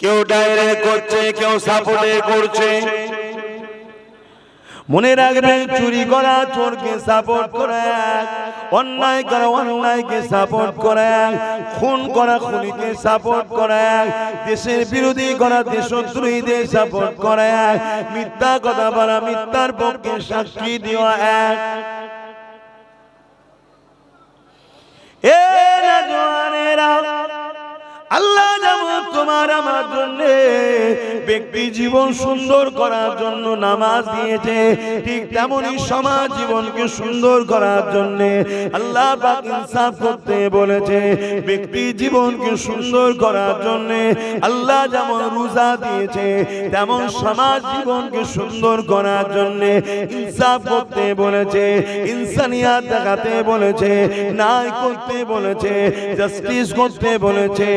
কেউ ডাইরেক্ট করছে, কেউ সাপোর্টে করছে। মনে রাখবেন, চুরি করা চোরকে সাপোর্ট করে, অন্যায় করা অন্যায়কে সাপোর্ট করে, খুন করা খুনিকে সাপোর্ট করে, দেশের বিরোধী করা দেশদ্রোহীদের সাপোর্ট করে, মিথ্যা কথা বলা মিথ্যার পক্ষে সাক্ষী দেওয়া এক। এ নওজওয়ানেরা, আল্লাহ যেমন তোমার আমার জন্য ব্যক্তি জীবন সুন্দর করার জন্য নামাজ দিয়েছে, ঠিক তেমনি সমাজ জীবনকে সুন্দর করার জন্য আল্লাহ পাক ইনসাফ করতে বলেছে। ব্যক্তি জীবনকে সুন্দর করার জন্য আল্লাহ যেমন রোজা দিয়েছে, তেমন সমাজ জীবনকে সুন্দর করার জন্য ইনসাফ করতে বলেছে, ইনসানিয়াত দেখাতে বলেছে, ন্যায় করতে বলেছে, জাস্টিস করতে বলেছে,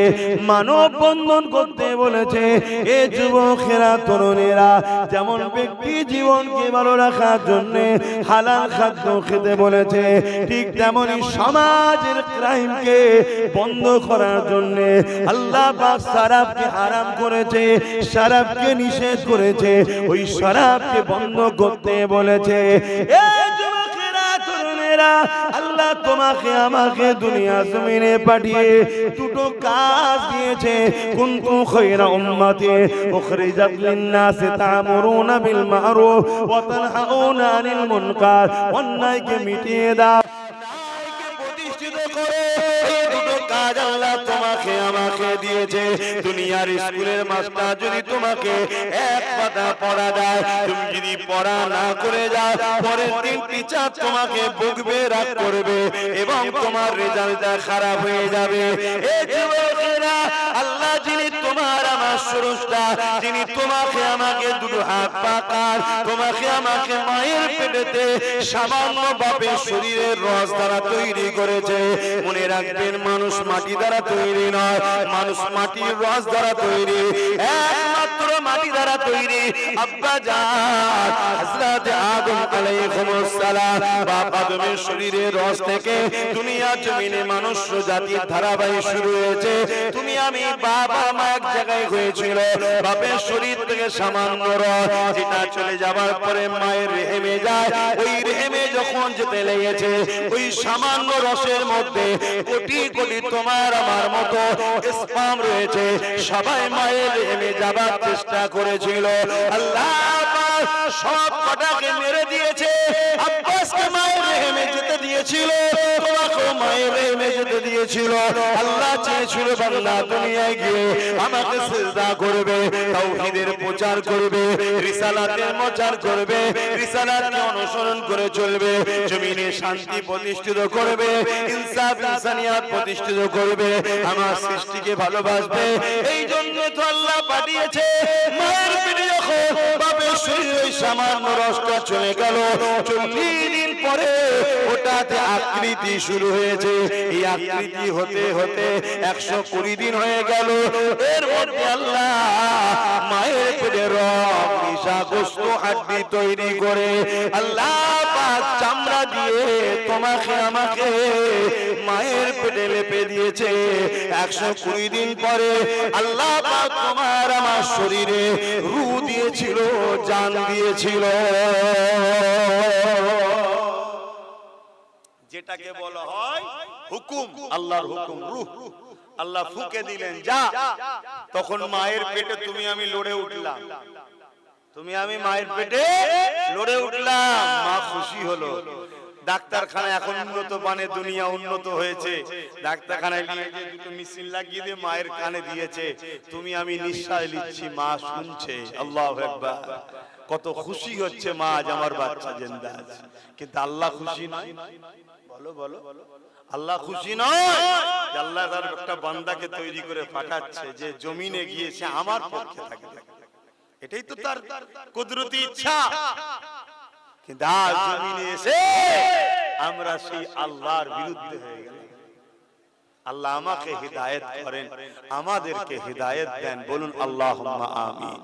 মানব বন্ধন করতে বলেছে। এ যুবকেরা তরুণেরা, যেমন ব্যক্তি জীবনকে ভালো রাখার জন্য হালাল খাদ্য খেতে বলেছে, ঠিক তেমনি সমাজের ক্রাইমকে বন্ধ করার জন্য আল্লাহ পাক শরাবকে হারাম করেছে, শরাবকে নিষেধ করেছে, ওই শরাবকে বন্ধ করতে বলেছে। এ যুবকেরা তরুণেরা, আল্লাহ তোমাকে আমাকে দুনিয়া জমিনে পাঠিয়ে দুটো কাজ দিয়েছে। কুনতুম খায়রা উম্মাতি উখরিজাত লিন-নাসি তা'মুরুনা বিল মা'রুফ ওয়া তানহাউনা আনিল মুনকার। অন্যায়কে মিটিয়ে দাও, ন্যায়কে প্রতিষ্ঠিত করো। এই দুটো কাজ আল্লাহ তোমাকে আমাকে দিয়েছে। দুনিয়ার স্কুলের মাস্টার যদি তোমাকে এক পাতা পড়া দেয়, তুমি যদি পড়া না করে যাও, পরের দিন টিচার তোমাকে বকবে, রাগ করবে এবং তোমার রেজাল্টটা খারাপ হয়ে যাবে। এই যুবকেরা, আল্লাহ যিনি তোমার আমার স্রষ্টা, যিনি তোমাকে আমাকে দুটো হাত পাকার, তোমাকে আমাকে মায়ের পেটেতে সামান্য বাপের শরীরের রস দ্বারা তৈরি করেছে। মনে রাখবেন, মানুষ মাটি দ্বারা তৈরি নয়, মানুষ মাটির রস দ্বারা তৈরি, একমাত্র মাটি দ্বারা তৈরি। আব্বা জান হযরত আদম আলাইহিস সালাম, বাপ আদমের শরীরের রস থেকে দুনিয়া জমিনে মানুষ জাতির ধারাবাহিক শুরু হয়েছে। তুমি আমি বাবা মা এক জায়গায় হয়েছিল, বাপের শরীর থেকে সামান্য রস যেটা চলে যাবার পরে মায়ের রেহেমে যায়, ওই রেহেমে যখন যেতে লেগেছে, ওই সামান্য রসের মধ্যে কোটি কোটি তোমার আমার মতো স্পাম রয়েছে। সবাই মায়ের রেহেমে যাবার চেষ্টা করেছিল, আল্লাহ পাক সব কটাকে মেরে দিয়েছে। আব্বাসকে মায়ের রেহেমে যেতে দিয়েছিল, তোমাকেও মায়ের রেহেমে যেতে দিয়েছিল। আল্লাহ চেয়েছিল বান্দা দুনিয়ায় গিয়ে আমাকে সিজদা করবে, তাওহীদের প্রচার করবে, রিসালাতের প্রচার করবে, রিসালাতকে অনুসরণ করে চলবে, জমিনে শান্তি প্রতিষ্ঠিত করবে, ইনসাফ ইনসানিয়াত প্রতিষ্ঠিত করবে, আমার সৃষ্টিকে ভালোবাসবে। এই জন্য তো আল্লাহ পাঠিয়েছে। মায়ের পেটে যখন বাপের শরীরে সামান্য রসটা চলে গেল, 40 দিন পরে ওটাতে আকৃতি শুরু হয়েছে। এই আকৃতি হতে হতে 120 দিন হয়ে গেল। এর মধ্যে আল্লাহ মায়ের পেটে রক নিশাগ্রস্ত হাড্ডি তৈরি করে আল্লাহ পাক চামড়া দিয়ে তোমাকে আমাকে মায়ের পেটে লেপে দিয়েছে। 120 দিন পরে আল্লাহ পাক তোমার আমার শরীরে রূহ দিয়েছিল, জান দিয়েছিল, যেটাকে বলা হয় হুকুম, আল্লাহর হুকুম, রূহ। আল্লাহ ফুঁকে দিলেন, যা। তখন মায়ের পেটে তুমি আমি লড়ে উঠলাম, তুমি আমি মায়ের পেটে লড়ে উঠলাম। মা খুশি হলো। ডাক্তারখানা এখন উন্নত মানের, দুনিয়া উন্নত হয়েছে, ডাক্তারখানায় নিয়ে যে দুটো মেশিন লাগিয়ে দিয়ে মায়ের কানে দিয়েছে, তুমি আমি নিঃশ্বাস নিচ্ছি, মা শুনছে। আল্লাহু আকবার। কত খুশি হচ্ছে মা, আজ আমার বাচ্চা জিন্দা আছে। কিন্তু আল্লাহ খুশি নয়। বলো বলো, আল্লাহ খুশি নয়। আল্লাহ তার একটা বান্দাকে তৈরি করে পাঠাচ্ছে যে জমিনে গিয়েছে আমার পক্ষে থাকবে। এটাই তো তার কুদরতি ইচ্ছা। কিন্তু আজ জমিনে এসে আমরা সেই আল্লাহর বিরুদ্ধে হয়ে গেলাম। আল্লাহ আমাকে হিদায়াত করেন, আমাদেরকে হিদায়াত দেন, বলুন আল্লাহুম্মা আমিন।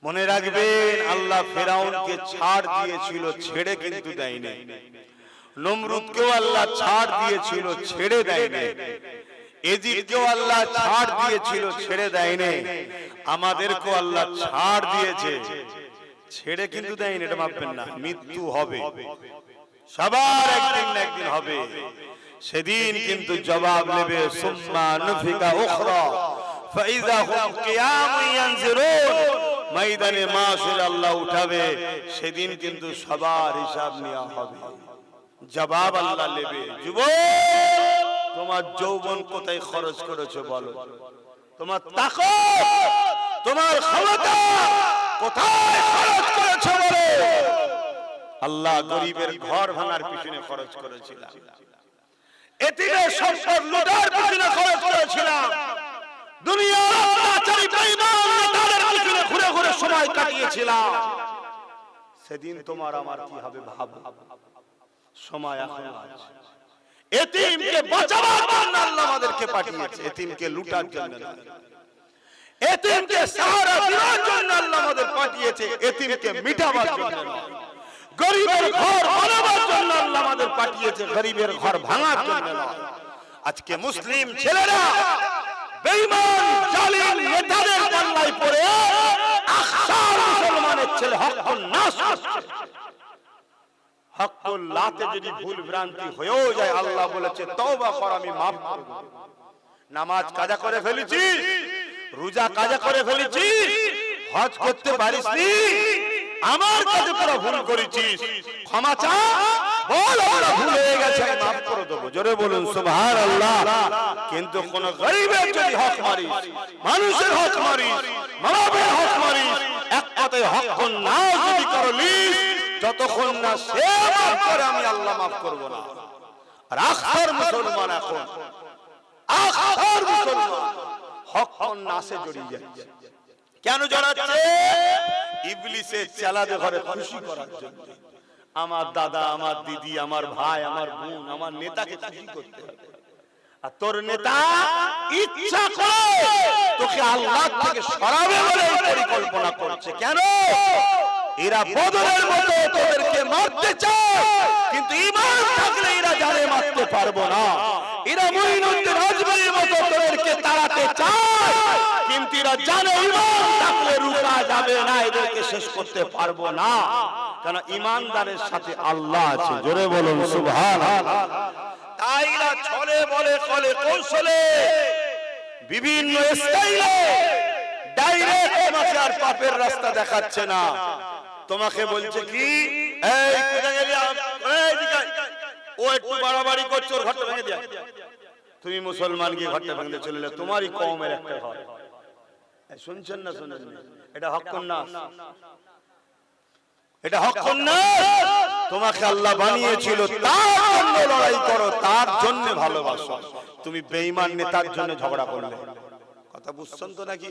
মনে রাখবেন, আল্লাহ ফেরাউনকে ছাড় দিয়েছিল, ছেড়ে কিন্তু দেয়নি। নমরুদকেও আল্লাহ ছাড় দিয়েছিল, ছেড়ে দেয়নি। এজিদকেও আল্লাহ ছাড় দিয়েছিল, ছেড়ে দেয়নি। আমাদেরকেও আল্লাহ ছাড় দিয়েছে, ছেড়ে কিন্তু দেয়নি। এটা ভাববেন না, মৃত্যু হবে, সবার একদিন না একদিন হবে। সেদিন কিন্তু জবাব নেবে। সুম্মা নুফিকা উখরা ফাইযা হুম কিয়ামুন ইয়ানজিরুন। ময়দানে মাশার আল্লাহ উঠাবে, সেদিন কিন্তু সবার হিসাব নেওয়া হবে, জবাব আল্লাহ নেবে। যুবক, তোমার যৌবন কোথায় খরচ করেছো বলো? তোমার তাকত, তোমার ক্ষমতা কোথায় খরচ করেছো বলো? আল্লাহ গরিবের ঘর ভাঙার পিছনে খরচ করেছিলাম, এতিমের সম্পদ লুটার পিছনে খরচ করেছিলাম, দুনিয়ার অত্যাচারী বেঈমান নেতাদের পিছনে ঘুরে ঘুরে সময় কাটিয়েছিলাম। সেদিন তোমার আমার কি হবে ভাবো। সময় এখন আছে। এতিমকে বাঁচাবার জন্য আল্লাহ আমাদেরকে পাঠিয়েছে, এতিমকে লুটার জন্য নয়। এতিমকে সাহারা দেওয়ার জন্য আল্লাহ আমাদের পাঠিয়েছে, এতিমকে মিটাবার জন্য নয়। গরিবের ঘর বানাবার জন্য আল্লাহ আমাদের পাঠিয়েছে, গরিবের ঘর ভাঙার জন্য নয়। আজকে মুসলিম ছেলেরা বেঈমান জালিম নেতাদের পাল্লায় পড়ে আখসার মুসলমানের ছেলে হক নাশ করছে। হকুল্লাহতে যদি ভুল ভ্রান্তি হয়েও যায়, আল্লাহ বলেছে তওবা কর, আমি মাফ করব। নামাজ কাজা করে ফেলেছিস, রোজা কাজা করে ফেলেছিস, হজ করতে পারিসনি, আমার কাছে তোরা ভুল করেছিস, ক্ষমা চা, বল আমরা ভুল হয়ে গেছে, আমি মাফ করে দেবো। জোরে বলুন সুবহানাল্লাহ। কিন্তু কোন গরিবের যদি হক মারিস, মানুষের হক মারিস, মানবের হক মারিস, এক কথায় হক না যদি করলিস, যতক্ষণ না সে মাফ করে আমি আল্লাহ মাফ করব না। আর আখতার মুসলমান এখন আখতার মুসলমান হক নাশে জড়িয়ে যাচ্ছে। কেন জড়াচ্ছে? ইবলিসের চালাতে ঘরে খুশি করার জন্য। আমার দাদা, আমার দিদি, আমার ভাই, আমার বোন, আমার নেতাকে খুশি করতে হবে। আর তোর নেতা ইচ্ছা করে তোকে আল্লাহ থেকে সরাবে বলে পরিকল্পনা করছে। কেন? এরা বদরের মতো তোদেরকে মারতে চায়, কিন্তু ঈমান থাকলে এরা জানে মারতে পারবো না। এরা মুঈনুদ্দিন আজমির মতো তোদেরকে তাড়াতে চায়, কিন্তু এরা জানে ঈমান থাকলে রুকা যাবে না, এদেরকে শেষ করতে পারবো না। কারণ ঈমানদারের সাথে আল্লাহ আছে। জোরে বলুন সুবহানাল্লাহ। তাই এরা ছলে বলে কলে কৌশলে বিভিন্ন স্টাইলে ডাইরেক্ট তোমাকে আর পাপের রাস্তা দেখাচ্ছে না। তোমাকে বলছে কি, এই কোথায় গেলি, এই দিকে ও একটু বাড়াবাড়ি করছে, ওর ঘরটা ভেঙে দিয়া। তুমি মুসলমান গিয়ে ঘরটা ভেঙে চলে এলে, তোমারই কওমের একটা ঘর। শুনছেন না শুনেন? এটা হক না, এটা হক না। তোমাকে আল্লাহ বানিয়েছিল তার জন্য লড়াই করো, তার জন্য ভালোবাসো। তুমি বেঈমান নেতার জন্য ঝগড়া করলে। কথা বুঝছেন তো নাকি?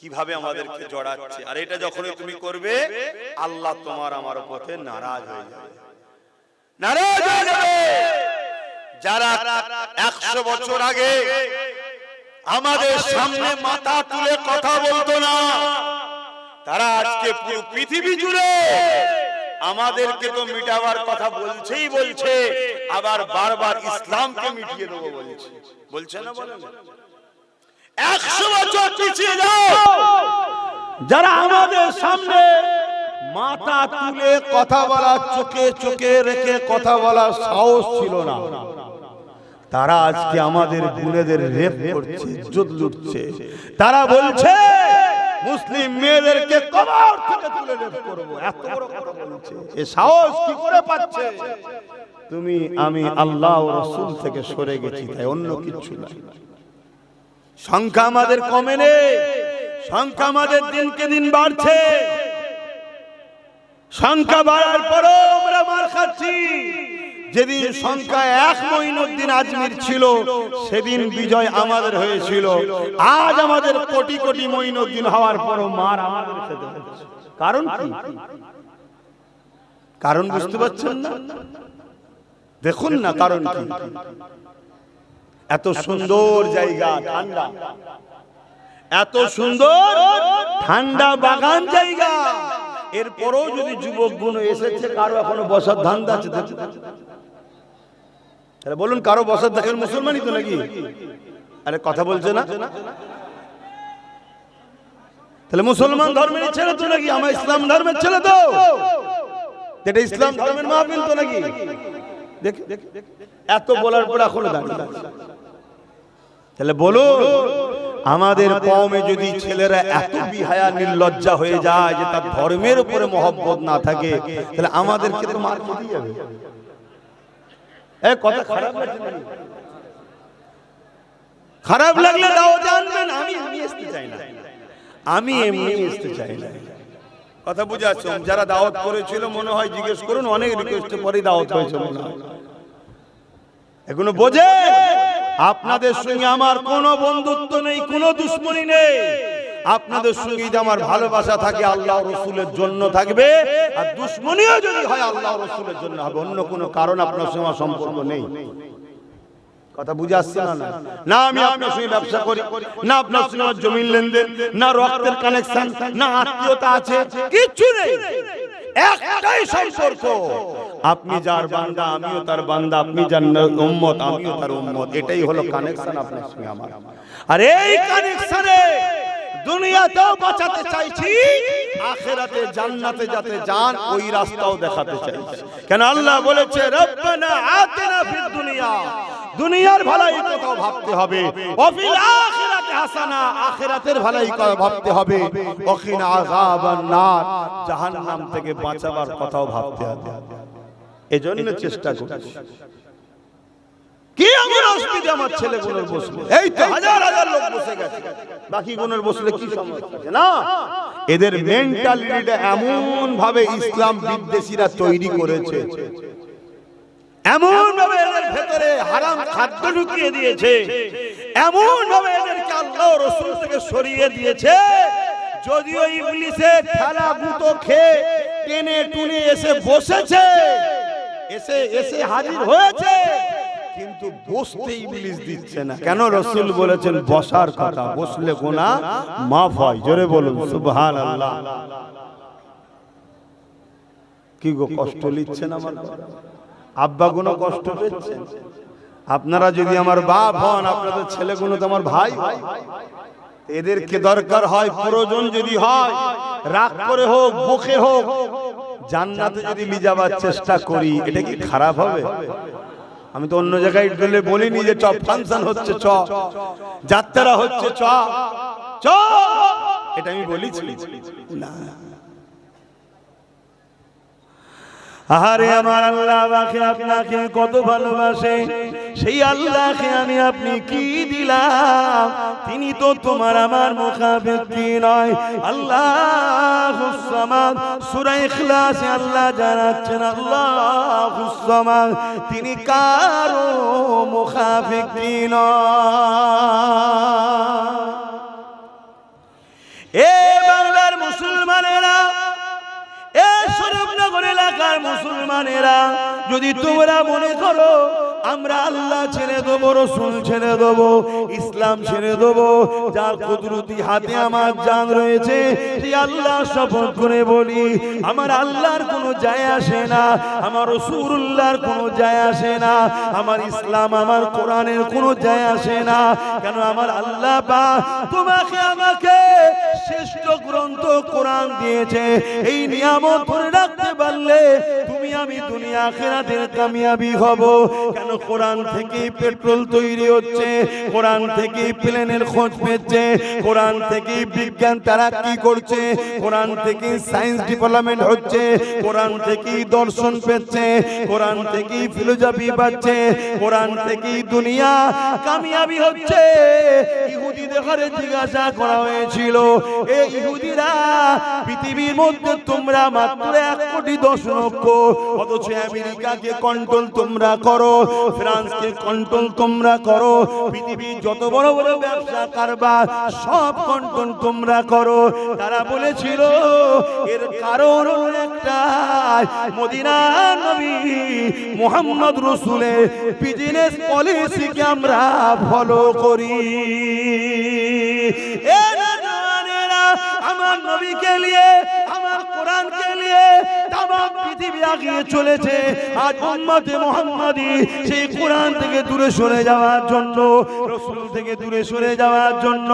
কিভাবে আমাদেরকে জড়াচ্ছে। আর এটা যখনই তুমি করবে, আল্লাহ তোমার আমার উপরে নারাজ হয়ে যাবে, নারাজ হয়ে যাবে। যারা 100 বছর আগে আমাদের সামনে মাথা তুলে কথা বলতো না, তারা আজকে পুরো পৃথিবী জুড়ে আমাদেরকে তো মিটাবার কথা বলছেই বলছে, আবার বারবার ইসলামকে মিটিয়ে দেবো বলছে। বলছে না? বলেন 100 বছর পিছিয়ে যাও, যারা আমাদের সামনে মাথা তুলে কথা বলা, চোখে চোখে রেখে কথা বলার সাহস ছিল না, তারা আজকে আমাদের বোনেদের রেপ করছে, ইজ্জত লুটছে। তারা বলছে মুসলিম মেয়েদেরকে কবর থেকে তুলে রেপ করব। এত বড় কথা বলছে, এ সাহস কি করে পাচ্ছে? তুমি আমি আল্লাহ ও রাসূল থেকে সরে গেছি, তাই অন্য কিছু না। সংখ্যা আমাদের কমে নেই, সংখ্যা আমাদের দিনকে দিন বাড়ছে। সংখ্যা বাড়ার পরও আমরা মার খাচ্ছি। যেদিন সংখ্যা 1 মুঈনুদ্দিন আজমির ছিল, সেদিন বিজয় আমাদের হয়েছিল। আজ আমাদের কোটি কোটি মুঈনুদ্দিন হওয়ার পরও মার আমাদের খেতে হচ্ছে। কারণ কি? কারণ বুঝতে পারছেন না? দেখুন না কারণ কি। এত সুন্দর জায়গা, ঠান্ডা, এত সুন্দর ঠান্ডা বাগান জায়গা, এরপরও যদি যুবক গুণ এসেছে, কারো এখনো বসার ধান্দা আছে। তাহলে বলুন কারো বছর দেখেন মুসলমানই তো নাকি? আরে কথা বলছে না? তাহলে মুসলমান ধর্মের ছেলে তো নাকি? আমার ইসলাম ধর্মের ছেলে তো, এটা ইসলাম ধর্মের মাহফিল তো নাকি? দেখ এত বলার পর এখনো দাঁড়িয়ে। তাহলে বলুন আমাদের কওমে যদি ছেলেরা এত বিহায়া নির্লজ্জা হয়ে যায় যে তার ধর্মের উপরে মহব্বত না থাকে, তাহলে আমাদেরকে তো মার খেতে যাবে। কথা খারাপ লাগছে না? খারাপ লাগলে দাওয়াতে আনবেন, আমি এমনি আসতে চাই না, আমি এমনি আসতে চাই না। কথা বুঝে আসছে? যারা দাওয়াত করেছিল মনে হয় জিজ্ঞেস করুন, অনেক রিকোয়েস্টের পরেই দাওয়াত হয়েছে মনে হয়। এখনো বোঝে আপনাদের সঙ্গে আমার কোনো বন্ধুত্ব নেই, কোনো দুশ্মনী নেই। আপনাদের সঙ্গে যদি আমার ভালোবাসা থাকে আল্লাহ রসুলের জন্য থাকবে, আর দুশ্মনীও যদি হয় আল্লাহ রসুলের জন্য হবে, অন্য কোনো কারণ আপনার সঙ্গে আমার সম্পর্ক নেই। কথা বুঝে আসছে না? না আমি আপনার সঙ্গে ব্যবসা করি, না আপনার সঙ্গে আমার জমির লেনদেন, না রক্তের কানেকশন, না আত্মীয়তা আছে, কিচ্ছু নেই। একটাই সম্পর্ক, আপনি যার বান্দা আমিও তার বান্দা, আপনি যার উম্মত আমিও তার উম্মত। এটাই হলো কানেকশন আপনার সঙ্গে আমার। আর এই কানেকশনে দুনিয়াতেও বাঁচাতে চাইছি, আখিরাতে জান্নাতে যাতে যান ওই রাস্তাও দেখাতে চাইছি। কেন আল্লাহ বলেছে রব্বানা আতিনা ফিদ দুনিয়া, দুনিয়ার ভালাই কথাও ভাবতে হবে, ওয়াফিল আখিরাতি হাসানা, আখিরাতের ভালাই কথা ভাবতে হবে, ওয়াকিনা আযাবান নার, জাহান্নাম থেকে বাঁচাবার কথাও ভাবতে হবে। এজন্য চেষ্টা করছি। কি আমার অসুবিধা আমার ছেলেগুলোর বসলে? এই তো হাজার হাজার লোক বসে গেছে, বাকি গুলোর বসলে কি সমস্যা আছে? না, এদের মেন্টালিটিটা এমন ভাবে ইসলাম বিদ্বেষীরা তৈরি করেছে, এমন ভাবে এদের ভেতরে হারাম খাদ্য ঢুকিয়ে দিয়েছে, এমন ভাবে এদেরকে আল্লাহ রাসূল থেকে সরিয়ে দিয়েছে। যদিও ইবলিসের ঠেলা গুঁতো খেয়ে টেনে টুনে এসে বসেছে, এসে হাজির হয়েছে, কিন্তু বসতে ইবলিস দিচ্ছে না। কেন? রাসূল বলেছেন বসার কথা, বসলে গুনাহ মাফ হয়। জোরে বলুন সুবহানাল্লাহ। কি গো কষ্ট নিচ্ছেন আমার আব্বা, কোনো কষ্ট পেয়েছেন? আপনারা যদি আমার বাপ হন, আপনাদের ছেলেগুলো তো আমার ভাই। এদেরকে দরকার হয়, প্রয়োজন যদি হয় রাগ করে হোক, বকে হোক, জান্নাতে যদি নিয়ে যাবার চেষ্টা করি, এটা কি খারাপ হবে? আমি তো অন্য জায়গায় গেলে বলিনি যে চ ফাংশন হচ্ছে, চ যাত্রা হচ্ছে, চ চ, এটা আমি বলেছি না। আরে আমার আল্লাহ আমাকে আপনাকে কত ভালোবাসে, সেই আল্লাহকে আমি আপনি কি দিলাম? তিনি তো তোমার আমার মুখাপেক্ষী নয়। আল্লাহুস সামাদ, সূরা ইখলাসে আল্লাহ জানাচ্ছেন আল্লাহুস সামাদ, তিনি কারো মুখাপেক্ষী নয়। এ বাংলার মুসলমানেরা, এ শরীফনগর এলাকার মুসলমানেরা, যদি তোমরা মনে করো আমরা আল্লাহ ছেড়ে দেবো, রসুল ছেড়ে দেবো, ইসলাম ছেড়ে দেবো, যার কুদরতি হাতে আমার জান রয়েছে, সেই আল্লাহ শপথ করে বলি আমার আল্লাহর কোনো যায় আসে না, আমার রাসূলুল্লাহর কোনো যায় আসে না, আমার ইসলাম আমার কোরআনের কোনো যায় আসে না। কেন? আমার আল্লাহ পাক তোমাকে আমাকে শ্রেষ্ঠ গ্রন্থ কোরআন দিয়েছে। এই নিয়ামত ধরে রাখতে পারলে তুমি আমি দুনিয়া আখিরাতের কামিয়াবি হব। কেন? কোরআন থেকেই পেট্রোল তৈরি হচ্ছে, কোরআন থেকেই প্লেনের খোঁজ পেচ্ছে, কোরআন থেকেই বিজ্ঞান তারাক্কি করছে, কোরআন থেকেই সায়েন্স ডেভেলপমেন্ট হচ্ছে, কোরআন থেকেই দর্শন পেচ্ছে, কোরআন থেকেই ফিলোসফি পাচ্ছে, কোরআন থেকেই দুনিয়া কামিয়াবি হচ্ছে। ইহুদিদের ঘরে জিজ্ঞাসা করা হয়েছিল, এই ইহুদিরা পৃথিবীর মধ্যে তোমরা মাত্র 1,10,00,000, অথচ আমেরিকাকে কন্ট্রোল তোমরা করো, ফ্রান্সকে কন্ট্রোল তোমরা করো, পৃথিবীর যত বড় বড় ব্যবসা কারবার সব কন্ট্রোল তোমরা করো। তারা বলেছিল এর কারণ একটাই, মদিনার নবী মুহাম্মদ রাসূলের বিজনেস পলিসিকে আমরা ফলো করি। আমার নবীকে নিয়ে, আমার কোরআনকে নিয়ে তাম পৃথিবী এগিয়ে চলেছে, আজ উম্মতে মুহাম্মাদি সেই কোরআন থেকে দূরে সরে যাওয়ার জন্য, রাসূল থেকে দূরে সরে যাওয়ার জন্য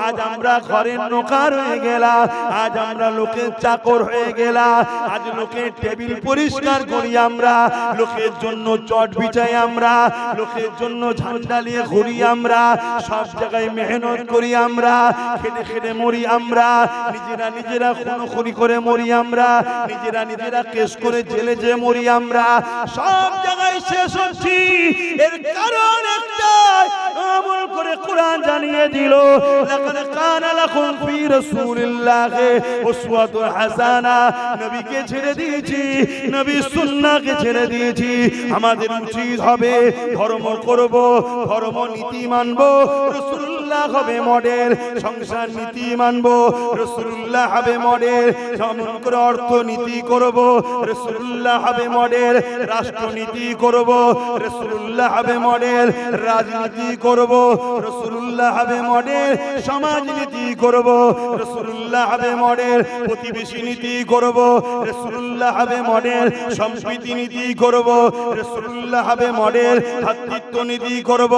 আজ আমরা ঘরের নৌকার হয়ে গেলাম, আজ আমরা লোকের চাকর হয়ে গেলাম, আজ লোকের টেবিল পরিষ্কার করি আমরা, লোকের জন্য চট বিছাই আমরা, লোকের জন্য ঝান্ডা নিয়ে ঘুরি আমরা, সব জায়গায় মেহনত করি আমরা, খেটে খেটে মরি আমরা, নিজেরা নিজেরা খুনোখুনি করে মরি আমরা, নিজেরা নিজেরা কেস করে জেলে যে মরি আমরা, সব জায়গায় শেষ হচ্ছি। এর কারণ একটাই, আমল করে কোরআন জানিয়ে দিল, লাকাদ কানা লাকুম ফি রাসূলিল্লাহি উসওয়াতুন হাসানা। নবীকে ছেড়ে দিয়েছি, নবীর সুন্নাহকে ছেড়ে দিয়েছি। আমাদের উচিত হবে ধর্ম করব, ধর্ম নীতি মানব, রাসূলুল্লাহ হবে মডেল, সংসার নীতি মানব, রাসূলুল্লাহ হবে মডেল, যেমন করে অর্থনীতি করব, রাসূলুল্লাহ হবে মডেল, রাষ্ট্রনীতি করব, রাসূলুল্লাহ হবে মডেল, রাজনীতি করব, রাসূলুল্লাহ হবে মডেল, সমাজনীতি করব, রাসূলুল্লাহ হবে মডেল, প্রতিবেশী নীতি করব, রাসূলুল্লাহ হবে মডেল, সম্প্রীতি নীতি করব, রাসূলুল্লাহ হবে মডেল, ভ্রাতৃত্ব নীতি করব,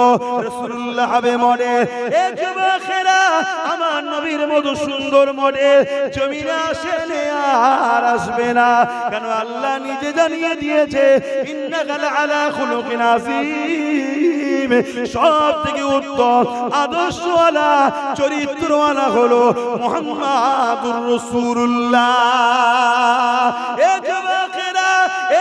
রাসূলুল্লাহ হবে মডেল। এ যুবকেরা, আমার নবীর মতো সুন্দর মডেল জমিনে আসেনি আর আসবে না, কেন আল্লাহ নিজে জানিয়ে দিয়েছে, ইন্নাকা লাআলা খুলুকিন আযীম। সব থেকে উত্তম আদর্শওয়ালা চরিত্রওয়ালা হলো মুহাম্মাদুর রাসূলুল্লাহ। এ যুবকেরা,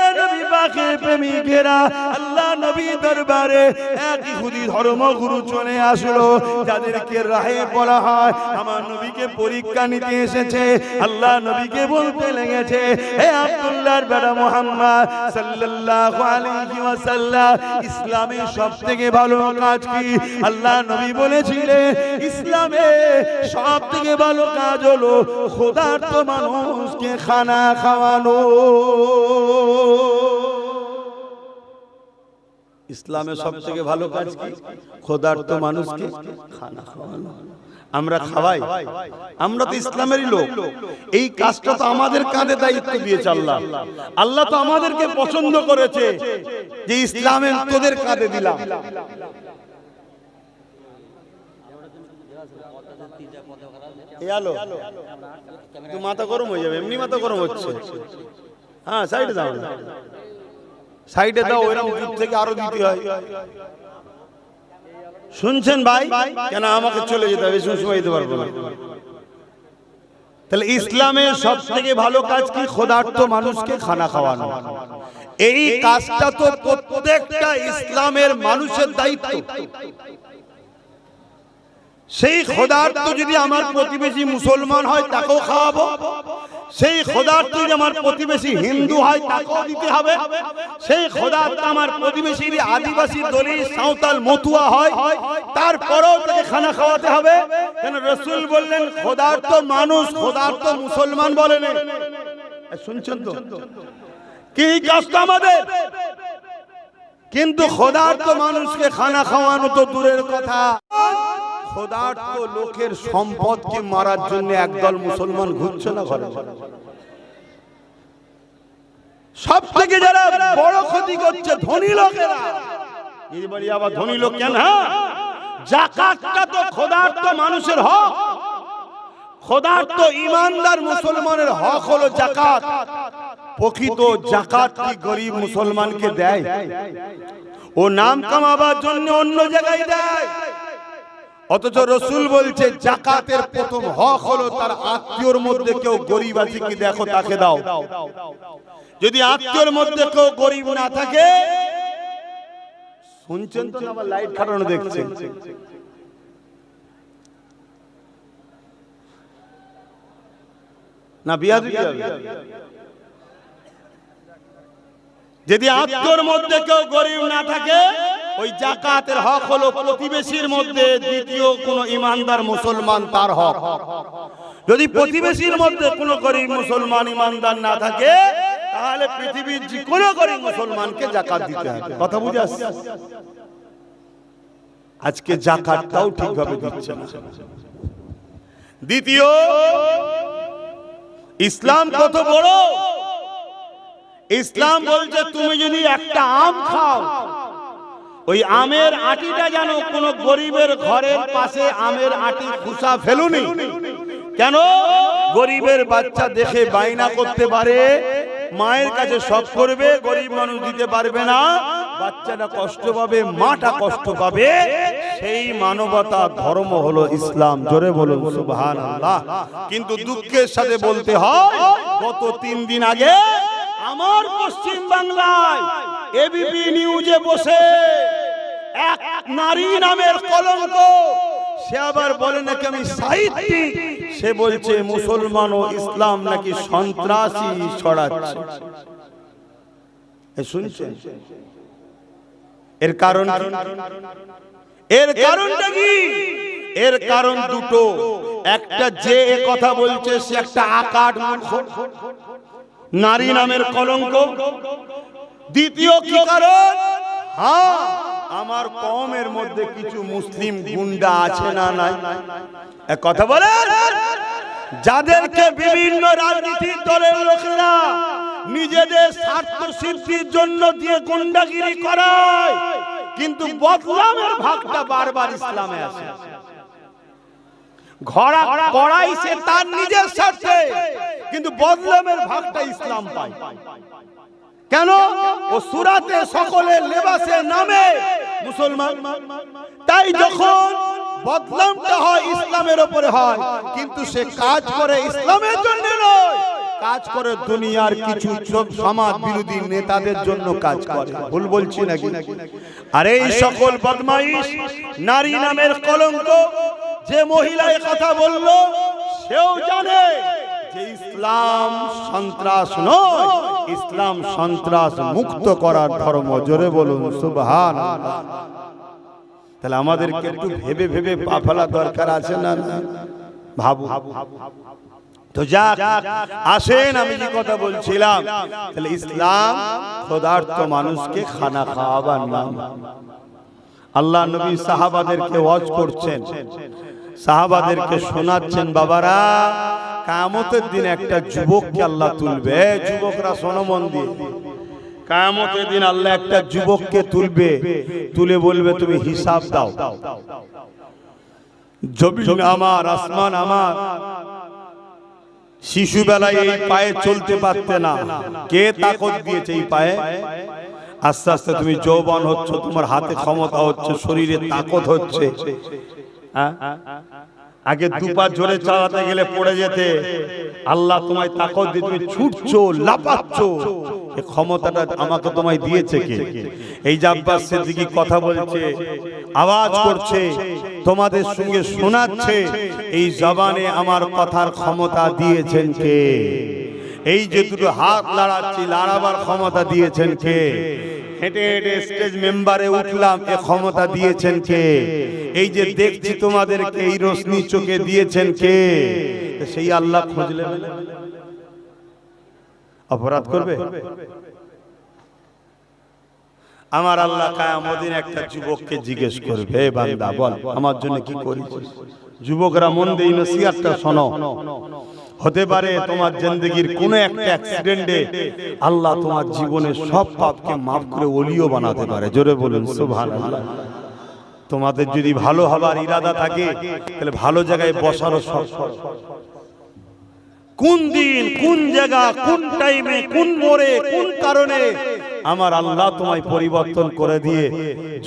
এ নবী পাকের প্রেমিকেরা, আল্লাহ নবী দরবারে এক ইহুদি ধর্মগুরু চলে আসলো, যাদেরকে রাহে বলা হয়, আমার নবীকে পরীক্ষা নিতে এসেছে। আল্লাহ নবীকে বলতে লেগেছে, হে আব্দুল্লাহর বেটা মুহাম্মদ সাল্লাল্লাহু আলাইহি ওয়াসাল্লাম, ইসলামের সবথেকে ভালো কাজ কি? আল্লাহ নবী বলেছিলেন, ইসলামে সবথেকে ভালো কাজ হলো ক্ষুধার্ত মানুষকে খানা খাওয়ানো। ইসলামের সবথেকে ভালো কাজ কি? ক্ষুধার্ত মানুষকে খানা খাওয়ানো। আমরা খাওয়াই, আমরা তো ইসলামেরই লোক, এই কাজটা তো আমাদের কাঁধে দায়িত্ব দিয়েছে আল্লাহ। আল্লাহ তো আমাদেরকে পছন্দ করেছে যে ইসলামের তোদের কাঁধে দিলাম। মাথা গরম হয়ে যাবে, এমনি মাথা গরম হচ্ছে। হ্যাঁ, সাইডে দাও, সাইডে দাও, এরকম দূর থেকে আরো দিতে হয়। শুনছেন ভাই? কেন আমাকে চলে যেতে হবে, সময় দিতে পারবো না। তাহলে ইসলামের সব থেকে ভালো কাজ কি? ক্ষুধার্ত মানুষকে খানা খাওয়ানো। এই কাজটা তো প্রত্যেকটা ইসলামের মানুষের দায়িত্ব। সেই ক্ষুধার্ত যদি আমার প্রতিবেশী মুসলমান হয় তাকেও খাওয়াবো, সেই ক্ষুধার্ত যদি আমার প্রতিবেশী হিন্দু হয় তাকেও দিতে হবে, সেই ক্ষুধার্ত আমার প্রতিবেশী আদিবাসী, দলিত, সাঁওতাল, মতুয়া হয় তারপরেও তাকে খানা খাওয়াতে হবে। কেন? রাসূল বললেন ক্ষুধার্ত মানুষ, ক্ষুধার্ত মুসলমান বলেন। শুনছেন তো? কি কাজটা আমাদের? কিন্তু ক্ষুধার্ত মানুষকে খানা খাওয়ানো তো দূরের কথা, ক্ষুধার্ত লোকের সম্পদকে মারার জন্য একদল মুসলমান ঘুরছে না ঘরে। সব থেকে যারা বড় ক্ষতি করছে ধনী লোকেরা। এই বাড়ি আবার ধনী লোক কেন? হ্যাঁ, যাকাতটা তো ক্ষুধার্ত মানুষের হক। ক্ষুধার্ত ইমানদার মুসলমানের হক হলো যাকাত। প্রকৃত যাকাত কি গরিব মুসলমানকে দেয়? ও নাম কামাবার জন্য অন্য জায়গায় দেয়। অথচ রাসূল বলছে যাকাতের প্রথম হক হলো তার আত্মীয়র মধ্যে কেউ গরিব আছে কি দেখো, তাকে দাও। যদি আত্মীয়র মধ্যে কেউ গরিব না থাকে, শুনছেন তো? আবার লাইট খাটানো দেখছেন। না বিয়াদি, যদি আত্মীয়র মধ্যে কেউ গরিব না থাকে, ওই যাকাতের হক হলো প্রতিবেশীর মধ্যে দ্বিতীয় কোন ইমানদার মুসলমান তার হক। যদি প্রতিবেশীর মধ্যে কোনো গরিব মুসলমান ইমানদার না থাকে, তাহলে পৃথিবীর যে কোনো গরিব মুসলমানকে যাকাত দিতে হবে। কথা বুঝে আসছে? আজকে যাকাতটাও ঠিকভাবে দিচ্ছে না। দ্বিতীয়, ইসলাম কত বড় ইসলাম বলছে তুমি যদি একটা আম খাও, ওই আমের আটিটা যেন কোন গরিবের ঘরের পাশে আমের আটি খুসা ফেলুনি। কেন? গরিবের বাচ্চা দেখে বাইনা করতে পারে, মায়ের কাছে শখ করবে, গরিব মানুষ দিতে পারবে না, বাচ্চাটা কষ্ট পাবে, মাটা কষ্ট পাবে। সেই মানবতা ধর্ম হলো ইসলাম। জোরে বলুন সুবহানাল্লাহ। কিন্তু দুঃখের সাথে বলতে হয়, গত 3 দিন আগে আমার পশ্চিম বাংলায় এবিপি নিউজে বসে এক নারী নামের কলঙ্ক, সে আবার বলে নাকি আমি সাহিত্যিক, সে বলছে মুসলমান ও ইসলাম নাকি সন্ত্রাসী ছড়াচ্ছে। শুনছেন? এর কারণ, এর কারণটা কি? এর কারণ দুটো। একটা, যে এ কথা বলছে সে একটা আকাট মূর্খ, নারী নামের কলঙ্ক। দ্বিতীয় কি কারণ? হ্যাঁ, আমার কওমের মধ্যে কিছু মুসলিম গুন্ডা আছে না নাই? এক কথা বলে, যাদেরকে বিভিন্ন রাজনীতির দলের লোকেরা নিজেদের স্বার্থ সিদ্ধির জন্য দিয়ে গুন্ডাগিরি করায়, কিন্তু বদলামের ভাগটা বারবার ইসলামে আসে। ঘোড়া কড়াইছে তার নিজের স্বার্থে, কিন্তু বদলামের ভাগটা ইসলাম পায়। কেন? ও সূরাতে সকলের লেবাসে নামে মুসলমান। তাই যখন বদলামটা হয় ইসলামের উপরে হয়, কিন্তু সে কাজ করে ইসলামের জন্য নয়, কাজ করে দুনিয়ার কিছু সমাজ বিরোধী নেতাদের জন্য কাজ করে। ভুল বলছি নাকি? আর এই সকল বদমাইশ, নারী নামের কলঙ্ক, যে মহিলা এই কথা বলল সেও জানে যে ইসলাম সন্ত্রাস নয়, ইসলাম সন্ত্রাস মুক্ত করার ধর্ম। জোরে বলুন সুবহানাল্লাহ। তাহলে আমাদেরকে একটু ভেবে ভেবে পা ফেলা দরকার আছে না? ভাবু। তো যাক, আসেন আমি যে কথা বলছিলাম, তাহলে ইসলাম ক্ষুধার্ত মানুষকে খানা খাওয়াবার নাম। আল্লাহ নবী সাহাবাদেরকে ওয়াজ করছেন, সাহাবাদেরকে শোনাচ্ছেন, বাবারা কিয়ামতের দিন একটা যুবককে আল্লাহ তুলবে। যুবকরা শোনো মন দিয়ে, কিয়ামতের দিন আল্লাহ একটা যুবককে তুলবে, তুলে বলবে তুমি হিসাব দাও। জমিন আমার, আসমান আমার। শিশুবেলায় এই পায়ে চলতে পারতে না, কে তাকত দিয়েছে এই পায়ে? আস্তে আস্তে তুমি যৌবন হচ্ছ, তোমার হাতে ক্ষমতা হচ্ছে, শরীরে তাকত হচ্ছে। আগে দুপা জোরে চালাতে গেলে পড়ে যেতে, আল্লাহ তোমায় তাকত দিয়ে তুমি ছুটছো, লাফাচ্ছো। এই ক্ষমতাটা আমাকে তোমায় দিয়েছে কে? এই যে আব্বাস সিদ্দিকী কথা বলছে, আওয়াজ করছে, তোমাদের সঙ্গে শোনাচ্ছে, এই জবানে আমার কথার ক্ষমতা দিয়েছেন কে? এই যে দুটো হাত লাড়াচ্ছি, লাড়াবার ক্ষমতা দিয়েছেন কে? হেঁটে হেঁটে স্টেজ মেম্বারে উঠলাম, এ ক্ষমতা দিয়েছেন কে? এই যে দেখছি তোমাদেরকে, এই রোশনি চোখে দিয়েছেন কে? সেই আল্লাহ খুঁজলে অপরাধ করবে? আমার আল্লাহ কিয়ামত দিন একটা যুবককে জিজ্ঞেস করবে, হে বান্দা বল আমার জন্য কি করেছিস? যুবকরা মন দিয়ে নসিহতটা শোনো। হতে পারে তোমার জিন্দেগির কোন একটা অ্যাক্সিডেন্টে আল্লাহ তোমার জীবনের সব পাপকে মাফ করে ওলিও বানাতে পারে। জোরে বলুন সুবহানাল্লাহ। তোমাদের যদি ভালো হবার ইরাদা থাকে, তাহলে ভালো জায়গায় বসারও শখ। কোন দিন, কোন জায়গা, কোন টাইমে, কোন মোড়ে, কোন কারণে আমার আল্লাহ তোমায় পরিবর্তন করে দিয়ে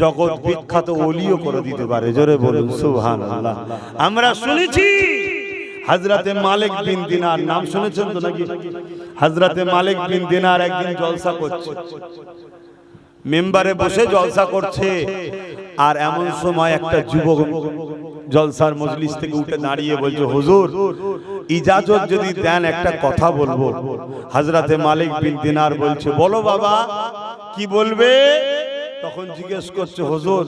জগৎ বিখ্যাত ওলিও করে দিতে পারে। জোরে বলুন সুবহানাল্লাহ। আমরা শুনেছি হযরতে মালিক বিন দিনার, নাম শুনেছেন তো নাকি? হযরতে মালিক বিন দিনার একদিন জলসা করছে, মেম্বারে বসে জলসা করছে, আর এমন সময় একটা যুবক জলসার মজলিস থেকে উঠে দাঁড়িয়ে বলছে, হুজুর ইজাজত যদি দেন একটা কথা বলবো। হযরতে মালিক বিন দিনার বলছে, বলো বাবা কি বলবে? তখন জিজ্ঞেস করছে, হুজুর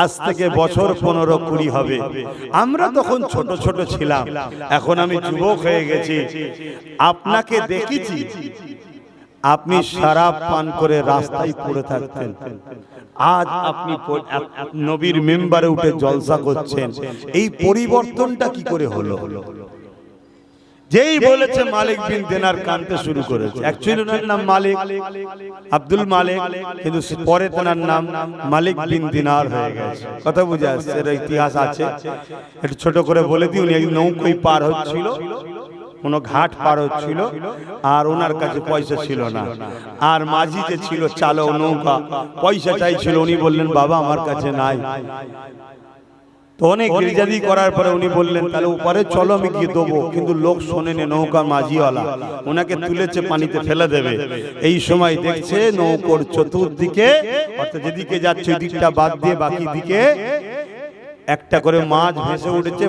আজ থেকে বছর 15-20 হবে, আমরা তখন ছোট ছোট ছিলাম, এখন আমি যুবক হয়ে গেছি, আপনাকে দেখেছি আপনি শরাব পান করে রাস্তায় পড়ে থাকতেন, আজ আপনি নবীর মেম্বারে উঠে জলসা করছেন, এই পরিবর্তনটা কি করে হলো? যেই বলেছে মালিক বিন দিনার কানতে শুরু করেছে। অ্যাকচুয়ালি ওনার নাম মালিক, আব্দুল মালিক, কিন্তু পরে তার নাম মালিক বিন দিনার হয়ে গেছে। কথা বুঝে আসছে? এর ইতিহাস আছে, একটু ছোট করে বলে দিই। উনি এক নৌকোয় পার হচ্ছিল, কোনো ঘাট পার হচ্ছিল, আর ওনার কাছে পয়সা ছিল না। আর মাঝি যে ছিল চালক নৌকা, পয়সা চাইছিল। উনি বললেন বাবা আমার কাছে নাই। তো অনেক গির্জাদি করার পরে উনি বললেন তাহলে উপরে চলো আমি গিয়ে দেবো, কিন্তু লোক শোনেনি। নৌকা মাঝিওয়ালা ওনাকে তুলেছে, পানিতে ফেলে দেবে। এই সময় দেখছে নৌকোর চতুর্দিকে, অর্থাৎ যেদিকে যাচ্ছে ওই দিকটা বাদ দিয়ে বাকি দিকে একটা করে মাছ ভেসে উঠেছে,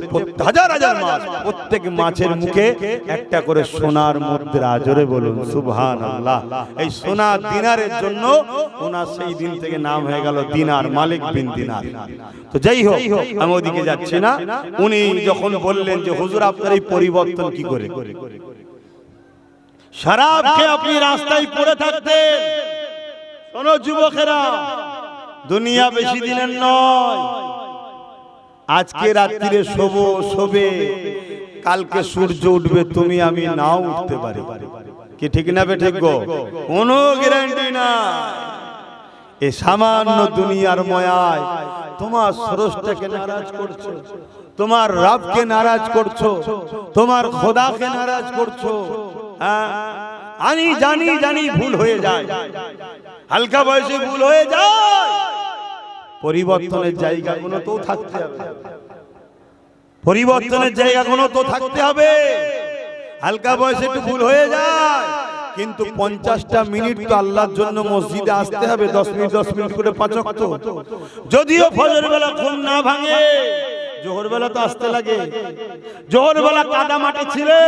হাজার হাজার মাছ। প্রত্যেক মাছের মুখে একটা করে সোনার মুদ্রা। জোরে বলুন সুবহানাল্লাহ। এই সোনা দিনারের জন্য ওনার সেই দিন থেকে নাম হয়ে গেল দিনার, মালিক বিন দিনার। তো যাই হোক, আমি ওদিকে যাচ্ছি না। উনি যখন বললেন যে হুজুর আপনার এই পরিবর্তন কি করে, শরাব খেয়ে আপনি রাস্তায় পড়ে থাকতেন। শোনো যুবকেরা, দুনিয়া বেশি দিনের নয়। আজকে রাত্রিরে শোবে, কালকে সূর্য উঠবে, তুমি আমি নাও উঠতে পারি। কি ঠিক না বে ঠিক গো? কোনো গ্যারান্টি না। এই সামান্য দুনিয়ার মায়ায় তোমার স্রষ্টাকে নারাজ করছো, তোমার রবকে নারাজ করছো, তোমার খোদাকে নারাজ করছো। আমি জানি ভুল হয়ে যায়, হালকা বয়সে ভুল হয়ে যায়। পরিবর্তনের জায়গাগুলো তো থাকতে হবে, পরিবর্তনের জায়গাগুলো তো থাকতে হবে। হালকা বয়সে একটু ভুল হয়ে যায়, কিন্তু 50টা মিনিট তো আল্লাহর জন্য মসজিদে আসতে হবে। 10 মিনিট করে 5 ওয়াক্ত। যদিও ফজর বেলা ঘুম না ভাঙে, জোহর বেলা তো আসতে লাগে। জোহর বেলা কাদা মাটি ছিলে,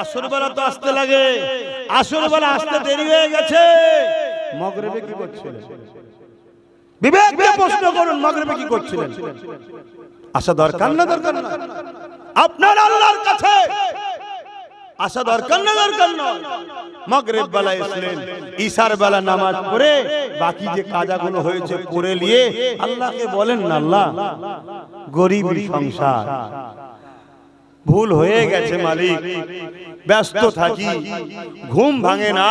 আসর বেলা তো আসতে লাগে। আসর বেলা আসতে দেরি হয়ে গেছে, মাগরিবে কি করছিলেন? বিবেক দিয়ে প্রশ্ন করুন, মাগরিবে কি করছিলেন? আসা দরকার না দরকার না? আপনার আল্লাহর কাছে আসা দরকার না দরকার না? মাগরিব বেলা এসলেন, ঈশার বেলা নামাজ পড়ে বাকি যে কাজাগুলো হয়েছে করে নিয়ে আল্লাহকে বলেন না আল্লাহ গরিব সংসার, ভুল হয়ে গেছে মালিক, ব্যস্ত থাকি, ঘুম ভাঙে না,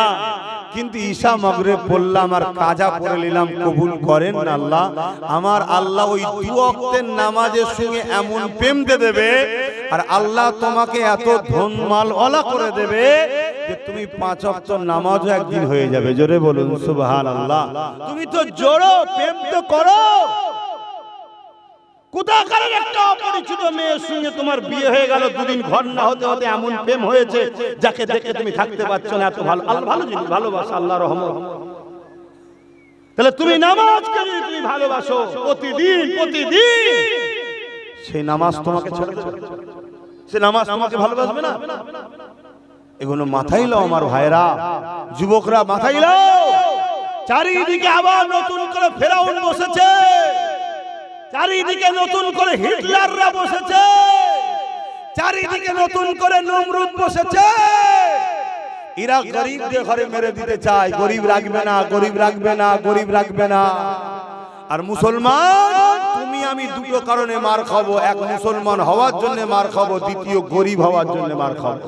কিন্তু ঈশা মাগরিব পড়লাম আর কাজা পড়ে নিলাম, কবুল করেন না আল্লাহ? আমার আল্লাহ ওই 2 ওয়াক্তের নামাজের সঙ্গে এমন প্রেম দিয়ে দেবে, আর আল্লাহ তোমাকে এত ধন মালওয়ালা করে দেবে যে তুমি 5 ওয়াক্ত নামাজও একদিন হয়ে যাবে। জোরে বলুন সুবহানাল্লাহ। তুমি তো জোড়ো প্রেম তো করো। কোথাকার একটা অপরিচিত মেয়ের সঙ্গে তোমার বিয়ে হয়ে গেল, 2 দিন ঘর না হতে হতে এমন প্রেম হয়েছে যাকে দেখে তুমি থাকতে পারছো না। এত ভালো আল্লাহ, ভালো জিনিস, ভালোবাসা আল্লাহর রহমত। তাহলে তুমি নামাজকে যদি তুমি ভালোবাসো প্রতিদিন, সেই নামাজ তোমাকে ছেড়ে দেবে, সেই নামাজ তোমাকে ভালোবাসবে না? এগুলো মাথায় লাও আমার ভাইরা, যুবকরা মাথায় লাও। চারিদিকে আবার নতুন করে ফেরাউন বসেছে, চারিদিকে নতুন করে হিটলাররা বসেছে, চারিদিকে নতুন করে নমরুদ বসেছে। এরা গরিবদের ঘরে মেরে দিতে চায়, গরিব রাখবে না, গরিব রাখবে না, গরিব রাখবে না। আর মুসলমান তুমি আমি দুটো কারণে মার খাবো। এক, মুসলমান হওয়ার জন্য মার খাবো, দ্বিতীয় গরিব হওয়ার জন্য মার খাবো।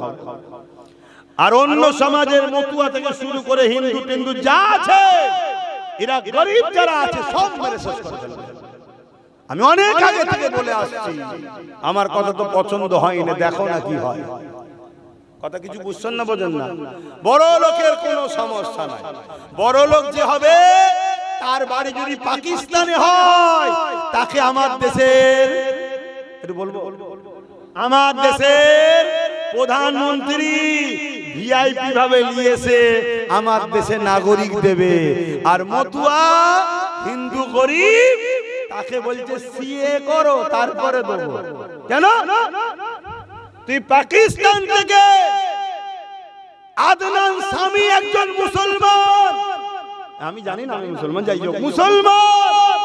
আর অন্য সমাজের মতুয়া থেকে শুরু করে হিন্দু টিন্দু যা আছে, এরা গরিব যারা আছে সব মেরে শেষ করে ফেলবে। আমি অনেক আগে থেকে বলে আসছি, আমার কথা তো পছন্দ হয়নি, দেখো না কি হয়। কথা কিছু বুঝছেন না, বোঝেন না? বড় লোকের কোনো সমস্যা নাই। বড় লোক যে হবে তার বাড়ি যদি পাকিস্তানে হয়, তাকে আমার দেশের, একটু বলবো, আমার দেশের প্রধানমন্ত্রী ভিআইপি ভাবে নিয়েছে, আমার দেশে নাগরিক দেবে। আর মতুয়া হিন্দু গরিব, তাকে বলছে সিএ করো তারপরে দেবো। কেন? তুই পাকিস্তান থেকে আদনান সামি একজন মুসলমান, আমি জানি না আমি মুসলমান, যাই হোক মুসলমান,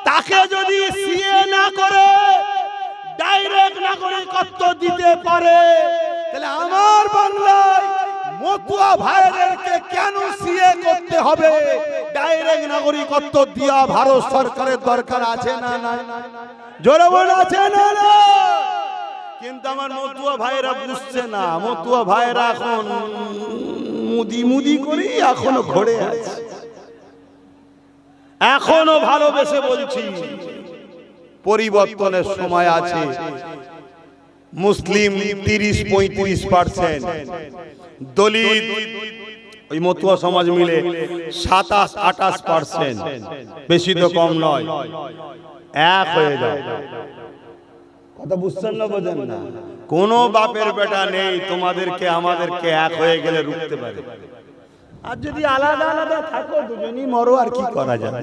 তাকে যদি সিএ না করে ডাইরেক্ট নাগরিকত্ব দিতে পারে, তাহলে আমার বাংলায় মতুয়া ভাইদেরকে কেন সিএ করতে হবে? ডাইরেক্ট নাগরিকত্ব দিয়া ভারত সরকারের দরকার আছে না? জোরে বলে আছে না? কিন্তু আমার মতুয়া ভাইরা বুঝছে না, মতুয়া ভাইরা এখন মুদি মুদি করে এখনো ঘরে আছে। এখনো ভালোবেসে বলছি পরিবর্তনের সময় আছে। মুসলিম 30-35%, দলিত ওই মতুয়া সমাজ মিলে 27-28%, বেশি তো কম নয়, এক হয়ে যায়। কথা বুঝছেন না, বোঝেন না? কোন বাপের বেটা নেই তোমাদেরকে আমাদেরকে এক হয়ে গেলে রুখতে পারে। আর যদি আলাদা আলাদা থাকো দুজনই মরো, আর কি করা যাবে?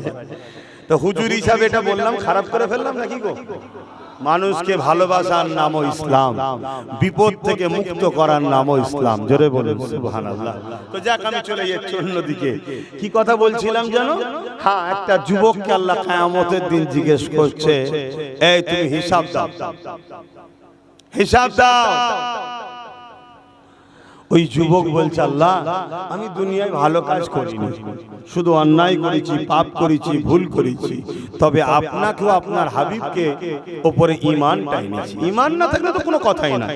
তো হুজুর হিসাবে এটা বললাম, খারাপ করে ফেললাম নাকি গো? মানুষকে ভালোবাসার নামও ইসলাম, বিপদ থেকে মুক্ত করার নামও ইসলাম। জোরে বলুন সুবহানাল্লাহ। তো যাক, আমি চলে যাচ্ছি অন্যদিকে। কি কথা বলছিলাম জানো? হ্যাঁ, একটা যুবককে আল্লাহ কিয়ামতের দিন জিজ্ঞেস করছে, এই তুমি হিসাব দাও, হিসাব দাও। ওই যুবক বলছে, আল্লাহ আমি দুনিয়ায় ভালো কাজ করিনি, শুধু অন্যায় করেছি, পাপ করেছি, ভুল করেছি, তবে আপনাকেও আপনার হাবিবকে উপরে ঈমানটা এনেছি। ঈমান না থাকলে তো কোনো কথাই না,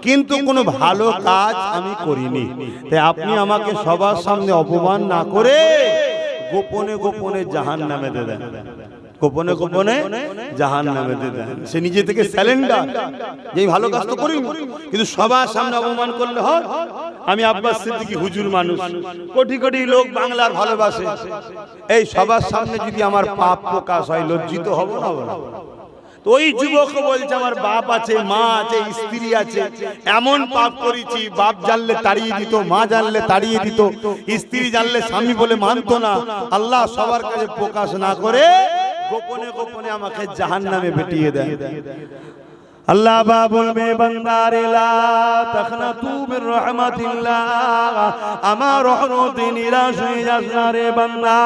কিন্তু কোনো ভালো কাজ আমি করিনি। তাই আপনি আমাকে সবার সামনে অপমান না করে গোপনে গোপনে জাহান্নামে দিয়ে দেন, গোপনে গোপনে জাহান্নামে দিয়ে দেন। সে নিজে থেকে স্যালেন্ডার, যে ভালো কাজ তো করি, কিন্তু সবার সামনে অপমান করলে হয়। আমি আব্বাস সিদ্দিকী হুজুর মানুষ, কোটি কোটি লোক বাংলার ভালোবাসে, এই সবার সামনে যদি আমার পাপ প্রকাশ হয়, লজ্জিত হব না? তো ওই যুবক বলছে, আমার বাপ আছে, মা আছে, স্ত্রী আছে, এমন পাপ করেছি, বাপ জানলে তাড়িয়ে দিত, মা জানলে তাড়িয়ে দিত, স্ত্রী জানলে স্বামী বলে মানতো না। আল্লাহ সবার কাছে প্রকাশ না করে গোপনে গোপনে আমাকে জাহান্নামে পেটিয়ে দেয়। আল্লাহ বা বলবে, বান্দারে লা তাখনাতু মির রাহমাতিল্লাহ, আমার রহমতে নিরাশ হয়ে যাস না রে বান্দা।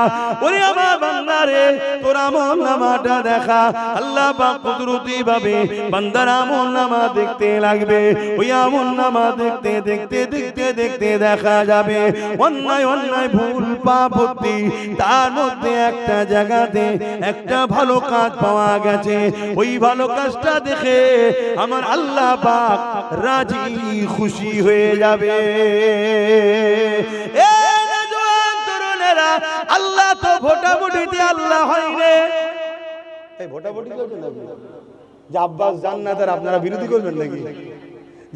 ওরে আমার বান্দারে, তোর আমলনামাটা দেখা। আল্লাহ পাক কুদরতি ভাবে বান্দার আমলনামা দেখতে লাগবে। ওই আমলনামা দেখতে দেখতে দেখতে দেখতে দেখা যাবে অন্যায় অন্যায় ভুল পাপ ভর্তি, তার মধ্যে একটা জায়গাতে একটা ভালো কাজ পাওয়া গেছে। ওই ভালো কাজটা দেখে আমার আল্লাহ পাক রাজি খুশি হয়ে যাবে। এ নওজোয়ান তরুণেরা, আল্লাহ তো ভোটাভুটিতে আল্লাহ হয় রে। এই ভোটাভুটি করবেন নাকি? যে আব্বাস জান্নাতের, আপনারা বিরোধী করবেন নাকি?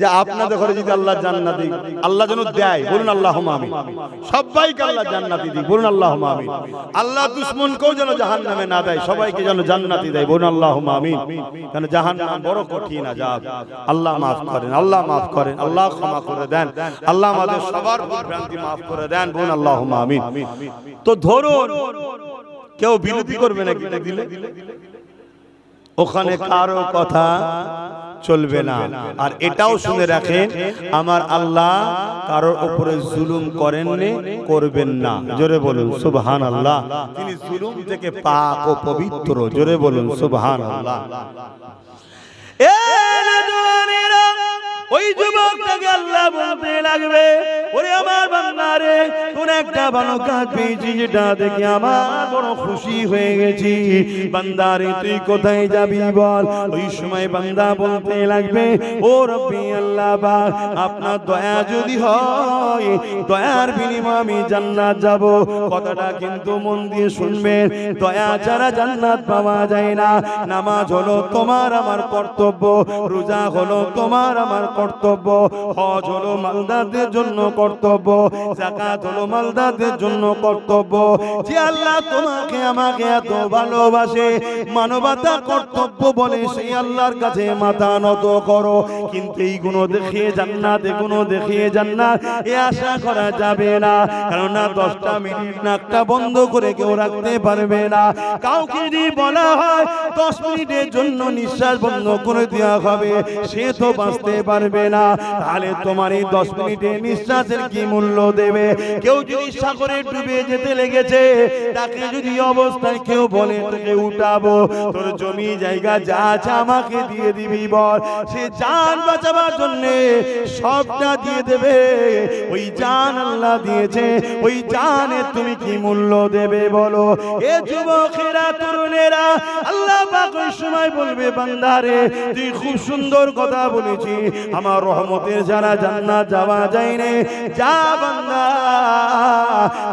যে আপনাদের ঘরে যদি আল্লাহ জান্নাতি, আল্লাহ যেন দেয়, বলুন আল্লাহুম্মা আমিন। সবাইকে আল্লাহ জান্নাতি দিক, বলুন আল্লাহুম্মা আমিন। আল্লাহ দুশমনকেও যেন জাহান্নামে না দেয়, সবাইকে যেন জান্নাতি দেয়, বলুন আল্লাহুম্মা আমিন। কারণ জাহান্নাম বড় কঠিন আযাব। আল্লাহ মাফ করেন, আল্লাহ মাফ করেন, আল্লাহ ক্ষমা করে দেন, আল্লাহ আমাদের সবার ভুলভ্রান্তি মাফ করে দেন, বলুন আল্লাহুম্মা আমিন। তো ধরুন কেউ বিরোধী করবে নাকি দিলে, ওখানে কারো কথা চলবে না। আর এটাও শুনে রাখেন, আমার আল্লাহ কারোর উপরে জুলুম করেননি, করবেন না। জোরে বলুন সুবহানাল্লাহ। তিনি জুলুম থেকে পাক ও পবিত্র। জোরে বলুন সুবহানাল্লাহ। এ নওজোয়ানেরা, ওই যুবকটাকে আল্লাহ বলতে লাগবে, ওরে আমার বান্দারে, তোর একটা ভালো কাজ পেয়েছি, যেটা দেখে আমার বড় খুশি হয়ে গেছি। বান্দারে, তুই কোথায় যাবি বল? ওই সময় বান্দা বলতে লাগবে, ও রব্বি আল্লাহ পাক, আপনার দয়া যদি হয়, দয়ার বিনিময়ে আমি জান্নাত যাব। কথাটা কিন্তু মন দিয়ে শুনবেন, দয়া ছাড়া জান্নাত পাওয়া যায় না। নামাজ হলো তোমার আমার কর্তব্য, রোজা হলো তোমার আমার কর্তব্য, হজ হলো মালদারদের জন্য কর্তব্য, যাকাত হলো মালদারদের জন্য কর্তব্য। যে আল্লাহ তোমাকে আমাকে এত ভালোবাসে, মানবতা কর্তব্য বলে, সেই আল্লাহর কাছে মাথা নত করো। কিন্তু এই গুণ দেখিয়ে জান্নাত, এই গুণ দেখিয়ে জান্নাত, এ আশা করা যাবে না। কেননা 10টা মিনিট নাকটা বন্ধ করে কেউ রাখতে পারবে না। কাউকে যদি বলা হয় 10 মিনিটের জন্য নিঃশ্বাস বন্ধ করে দেওয়া হবে, সে তো বাঁচতে পারবে না। তাহলে তোমার এই 10 মিনিটের নিঃশ্বাসের কি মূল্য দেবে? কেউ যদি যদি সাগরে ডুবে যেতে লেগেছে, তাকে যদি অবস্থায় কেউ বলে তোকে উঠাবো, তোর জমি জায়গা যা আছে আমাকে দিয়ে দিবি বল, সে জান বাঁচাবার জন্য সবটা দিয়ে দেবে। ওই জান আল্লাহ দিয়েছে, ওই জানে তুমি কি মূল্য দেবে বলো? এ যুবকেরা, তরুণেরা, আল্লাহ পাক ওই সময় বলবে বান্দারে তুই খুব সুন্দর কথা বলেছি, আমার রহমতের যারা জান্নাত যাওয়া যায় না, যা বান্দা,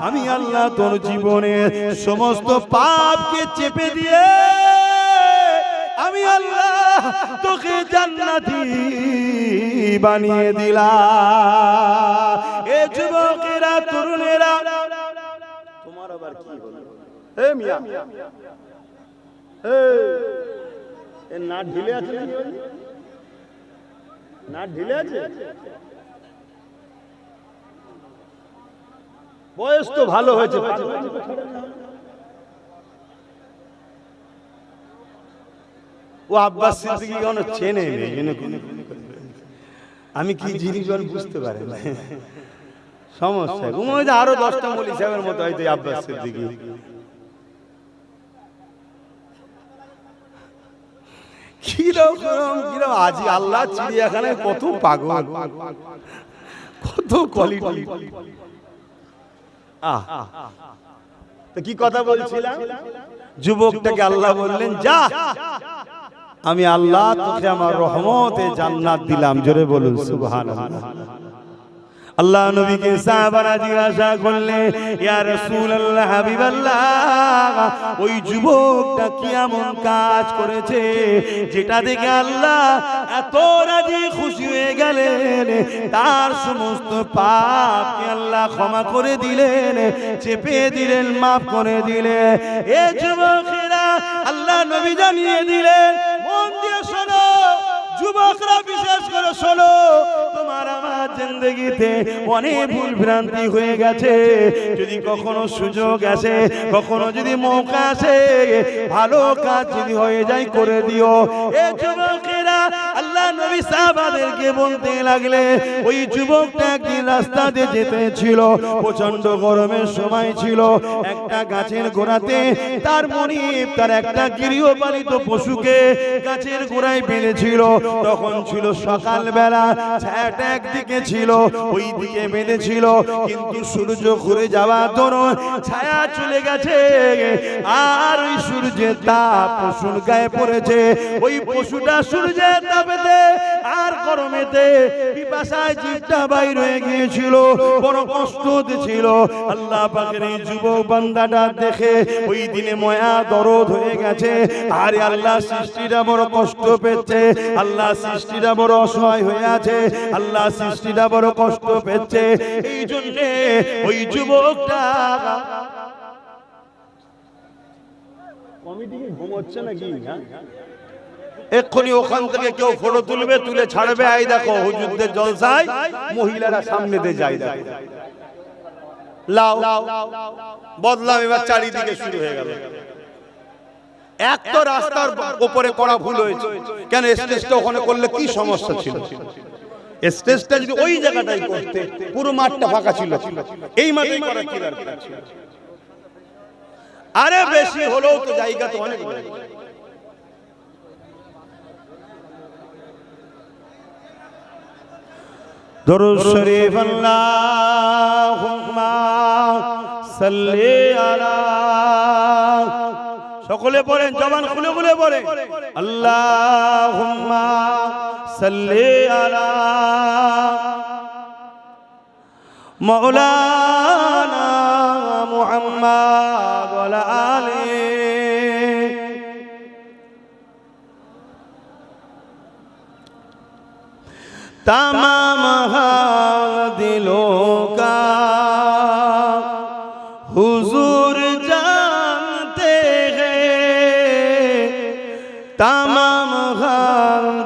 আমি আল্লাহ তোর জীবনের সমস্ত পাপকে চেপে দিয়ে আমি আল্লাহ তোকে জান্নাতি বানিয়ে দিলাম। এ যুবকেরা, তরুণেরা, তোমার আবার কি হলো? এ মিয়া, এ না ঢিলে আছে, না ঢিলে আছে, বয়স তো ভালো হয়েছে। ও আব্বাস সিদ্দিকী কোনো চেনে নেই, আমি কি জিনিস বুঝতে পারি না, সমস্যা। আরো 10টা মৌলী সাহেবের মতো হয়তো আব্বাস সিদ্দিকী। কিরকম কিরকম আজি আল্লাহ চিড়িয়াখানায় কত পাগল, কত কোয়ালিটি। তো কি কথা বলছিলাম? যুবকটাকে আল্লাহ বললেন যা, আমি আল্লাহ তোকে আমার রহমতে জান্নাত দিলাম। জোরে বলুন সুবহানাল্লাহ। আল্লাহ নবীকে সাহাবারা জিজ্ঞাসা করলেন, ইয়া রাসূলুল্লাহ, হাবিবাল্লাহ, ওই যুবকটা কি এমন কাজ করেছে যেটা দেখে আল্লাহ এত রাজি খুশি হয়ে গেলেন, তার সমস্ত পাপকে আল্লাহ ক্ষমা করে দিলেন, চেপে দিলেন, মাফ করে দিলেন? এ যুবকেরা, আল্লাহ নবী জানিয়ে দিলেন, মন দিয়ে শোনো যুবকরা, বিশেষ করে শোনো, তোমার আমার জিন্দেগিতে অনেক ভুল ভ্রান্তি হয়ে গেছে। যদি কখনো সুযোগ আসে, কখনো যদি মৌকা আসে, ভালো কাজ যদি হয়ে যায় করে দিও। এই যুবকেরা, আল্লাহ নবী সাহাবাদেরকে বলতে লাগলে, ওই যুবকটা একদিন রাস্তা দিয়ে যেতে ছিল, প্রচন্ড গরমের সময় ছিল, একটা গাছের গোড়াতে তার মনিব তার একটা গৃহপালিত পশুকে গাছের গোড়ায় বেঁধেছিল। তখন ছিল সকালবেলা, ছায়াটা একদিকে ছিল, ওই দিকে বেঁধেছিল, কিন্তু সূর্য ঘুরে যাওয়ার দরুন ছায়া চলে গেছে, আর ওই সূর্যের তাপ পশুর গায়ে পড়েছে। ওই পশুটা সূর্যের তাপেতে আর গরমেতে পিপাসায় জিভটা বাইর হয়ে গিয়েছিল, বড় কষ্ট হচ্ছিল। আল্লাহ পাকের এই যুবক বান্দাটা দেখে ওই দিনে মায়া দরদ হয়ে গেছে। আরে আল্লাহ সৃষ্টিটা বড় কষ্ট পেয়েছে, আল্লাহ সৃষ্টিটা বড় অসহায় হয়ে আছে, আল্লাহ সৃষ্টিটা বড় কষ্ট পেয়েছে। এই জন্য ওই যুবকটা কমিটি ঘুমোচ্ছে নাকি? এক্ষুনি ওখান থেকে কেউ ফটো তুলবে, তুলে ছাড়বে, এই দেখো হুজুরদের জলসায় মহিলারা সামনে দিয়ে যায়, লাও বদলাম এবার চারিদিকে শুরু হয়ে গেল। এক তো রাস্তার উপরে করা ভুল হয়েছে, কেন স্টেজটা ওখানে করলে কি সমস্যা ছিল? স্টেজটা যদি ওই জায়গাটাই করতে, পুরো মাঠটা ফাঁকা ছিল, এই মাঠেই করা কি দরকার ছিল? আরে বেশি হলেও তো জায়গা তো অনেক। দরুদ শরীফ আল্লাহুম্মা সাল্লি আলা, সকলে পড়েন, জবান খুলে খুলে পড়েন, আল্লাহুম্মা সাল্লি আলা মাওলানা মুহাম্মদ ওয়া আলা আলিহি। तमाम दिलों का हुजूर जानते हैं, तमाम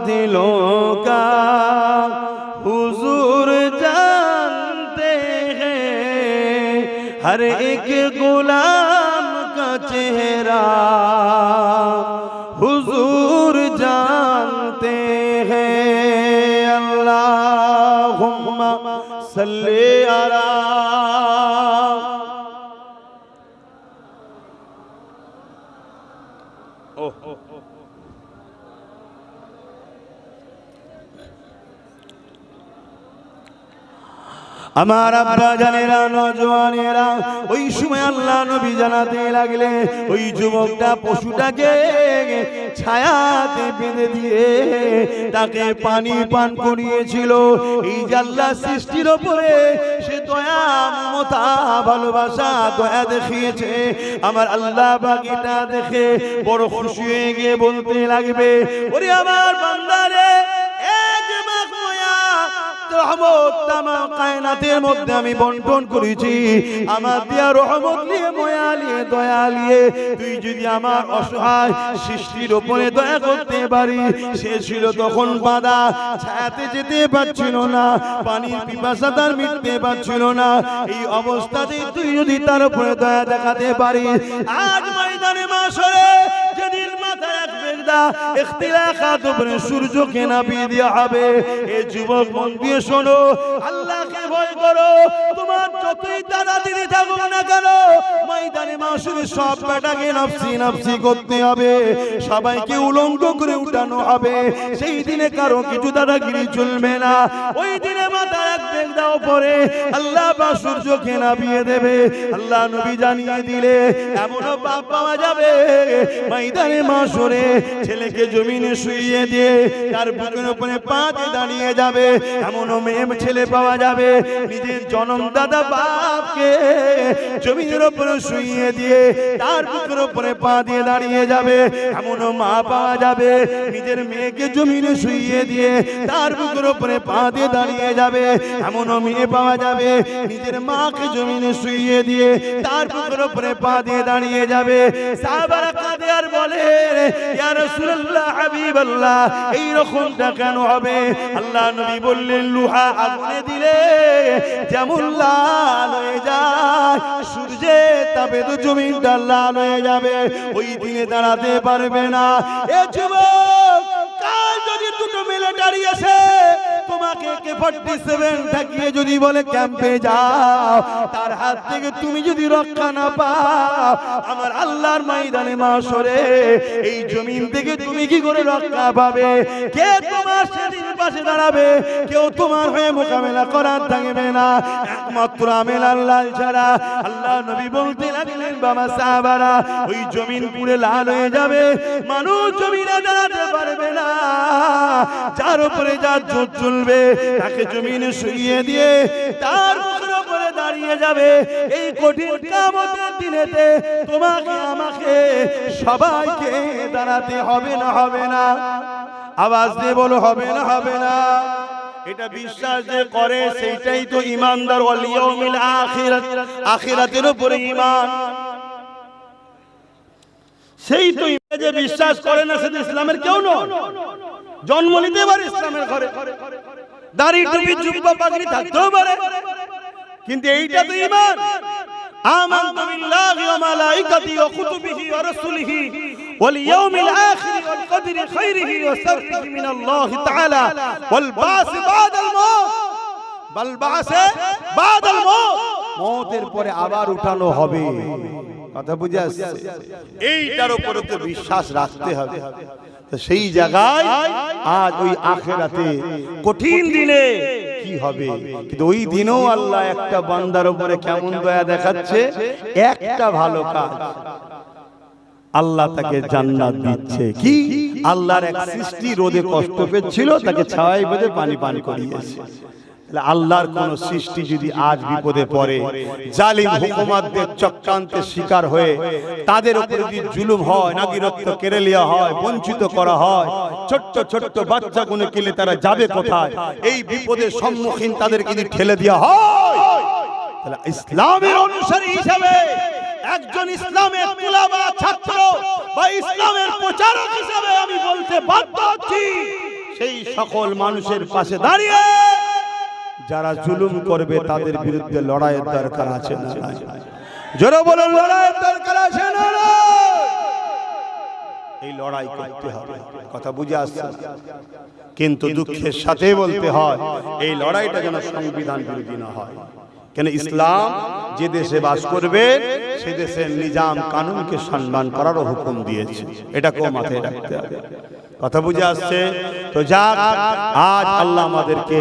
दिलों का हुजूर जानते हैं, हर एक गुलाम का चेहरा हुजूर जानते हैं। अल्लाहुम्मा सल्ली अला আমার আব্বা জানেরা, নওজওয়ানেরা, ওই সময় আল্লাহ নবী জানাতে লাগলে ওই যুবকটা পশুটাকে ছায়াতে বেঁধে দিয়ে তাকে পানি পান করিয়েছিল। এই যে আল্লাহ সৃষ্টির ওপরে সে দয়া, মমতা, ভালোবাসা, দয়া দেখিয়েছে। আমার আল্লাহ পাক এটা দেখে বড় খুশি হয়ে গিয়ে বলতে লাগবে, ওরে আমার বান্দারে, রহমত তামাম কায়নাতের মধ্যে আমি বন্টন করেছি। আমার দিয়া রহমত নিয়ে, মায়া নিয়ে, দয়া নিয়ে তুই যদি আমার অসহায় সৃষ্টির উপরে দয়া করতে পারি। সে ছিল তখন বাঁধা, ছায়াতে যেতে পারছিল না, পানির পিপাসা তার মিটতে পারছিল না। এই অবস্থাতে তুই যদি তার উপরে দয়া দেখাতে পারি, আজ ময়দানে মাশরে যেদিন মাথায় রাখবে না ইখতিলাফাত উপরে সূর্যকে নামিয়ে দেওয়া হবে। এই যুবক মন দিয়ে শোনো, আল্লাহকে ভয় করো। তোমার যতই তাড়াতাড়ি থাকুক না কেন, ময়দানে মাশরে সব বেটাকে নফসি নফসি করতে হবে, সবাইকে উলঙ্গ করে উঠানো হবে। সেই দিনে কারো কিছু দাদাগিরি চলবে না। ওই দিনে মাথা রাখবে দাও পরে আল্লাহ বা সূর্যকে নামিয়ে দেবে। আল্লাহ নবী জানিয়ে দিলে এমনও পাপ পাওয়া যাবে ময়দানে মাশরে ছেলেকে জমিনে শুইয়ে দিয়ে তার বুকের উপরে পা দিয়ে দাঁড়িয়ে যাবে। এমনও মেয়ে ছেলে পাওয়া যাবে নিজের জন্মদাতা বাপকে জমিনের উপরে শুইয়ে দিয়ে তার বুকের উপরে পা দিয়ে দাঁড়িয়ে যাবে। এমনও মা পাওয়া যাবে নিজের মেয়েকে জমিনে শুইয়ে দিয়ে তার বুকের উপরে পা দিয়ে দাঁড়িয়ে যাবে। এমনও মেয়ে পাওয়া যাবে নিজের মাকে জমিনে শুইয়ে দিয়ে তার বুকের উপরে পা দিয়ে দাঁড়িয়ে যাবে। সাহাবারা কাঁদে আর বলে, ইয়া রাসূলুল্লাহ, হাবিবাল্লাহ, এই রকমটা কেন হবে? আল্লাহ নবী বললেন, লোহা আগুনে দিলে যেমন লাল হয়ে যায়, সূর্যে তাপে তো জমিনটা লাল হয়ে যাবে, ওই দিনে দাঁড়াতে পারবে না। এ যুবক, কাল যদি দুটো মিলিটারি আসে তোমাকে AK-47 ঠেকিয়ে যদি বলে ক্যাম্পে যাও, তার হাত থেকে তুমি যদি রক্ষা না পাও, আমার আল্লাহর ময়দানে মাশরে এই জমিন থেকে তুমি কি করে রক্ষা পাবে? কে তোমার সেদিন পাশে দাঁড়াবে? কেউ তোমার হয়ে মোকাবেলা করার থাকবে না, একমাত্র আমেল আল্লাহ ছাড়া। আল্লাহ নবী বলতে লাগলেন, বাবা সাহাবারা, ওই জমিন পুরে লাল হয়ে যাবে, মানুষ জমিনে দাঁড়াতে পারবে না। যার উপরে যার জোর চলবে তাকে জমিনে শুইয়ে দিয়ে তার উপরে দাঁড়িয়ে যাবে। এই কঠিন কিয়ামতের দিনেতে তোমাকে আমাকে সবাইকে দাঁড়াতে হবে না, হবে না? আওয়াজ দিয়ে বলো, হবে না, হবে না? এটা বিশ্বাস যে করে সেইটাই তো ঈমানদার। ওয়াল ইয়াউমিল আখিরাত, আখিরাতের উপরে ঈমান, সেই তো যে বিশ্বাস করে না, সে ইসলামের কেউ নয়। জন্ম নিতে পারে ইসলামের ঘরে, দাড়ি টুপি জুব্বা পাগড়ি থাকতেও পারে, কিন্তু এইটা তো ঈমান। আমানতু বিল্লাহি ওয়া মালাইকাতিহি ওয়া কুতুবিহি ওয়া রাসূলিহি ওয়াল ইয়াউমিল আখির ওয়াল কদরি খাইরিহি ওয়া শাররিহি মিনাল্লাহি তাআলা ওয়াল বাস বাদাল মাউত, বাল বাস বাদাল মাউত, মওতের পরে আবার উঠানো হবে। কথা বুঝে আসছে? এইটার উপরে তো বিশ্বাস রাখতে হবে। তো সেই জায়গায় আজ ওই আখিরাতে কঠিন দিনে কি হবে, কিন্তু ওই দিনও আল্লাহ একটা বান্দার উপরে কেমন দয়া দেখাচ্ছে, একটা ভালো কাজ আল্লাহ তাকে জান্নাত দিচ্ছে। কি? আল্লাহর এক সৃষ্টি রোদে কষ্ট পেয়েছিল, তাকে ছায়ায় বেঁধে পানি পান করিয়েছে। আল্লাহর কোন সৃষ্টি যদি আজ বিপদে পড়ে, জালিম হুকুমাতদের চক্রান্তের শিকার হয়ে তাদের উপরে যদি জুলুম হয়, নাগরিকত্ব কেড়ে নেওয়া হয়, বঞ্চিত করা হয়, ছোট্ট ছোট্ট বাচ্চাগুলো কিলে তারা যাবে কোথায়? এই বিপদের সম্মুখীন তাদেরকে যদি ঠেলে দেওয়া হয়, তাহলে ইসলামের অনুসারী হিসাবে একজন ইসলামের তুলাবা ছাত্র বা ইসলামের প্রচারক হিসাবে আমি বলতে বাধ্য হচ্ছি, সেই সকল মানুষের পাশে দাঁড়িয়ে যারা জুলুম করবে তাদের বিরুদ্ধে লড়াইয়ের দরকার আছে না? জোরে বলুন, লড়াইয়ের দরকার আছে না? এই লড়াই করতে হবে। কথা বুঝে আসছে? কিন্তু দুঃখের সাথে বলতে হয়, এই লড়াইটা যেন সংবিধান বিরোধী না হয়। কেন? ইসলাম যে দেশে বাস করবে সে দেশের নিজাম কানুনকে সম্মান করারও হুকুম দিয়েছে। এটাকেও মাথায় রাখতে হবে। কথা বুঝে আসছে তো? যাক, আজ আল্লাহ আমাদেরকে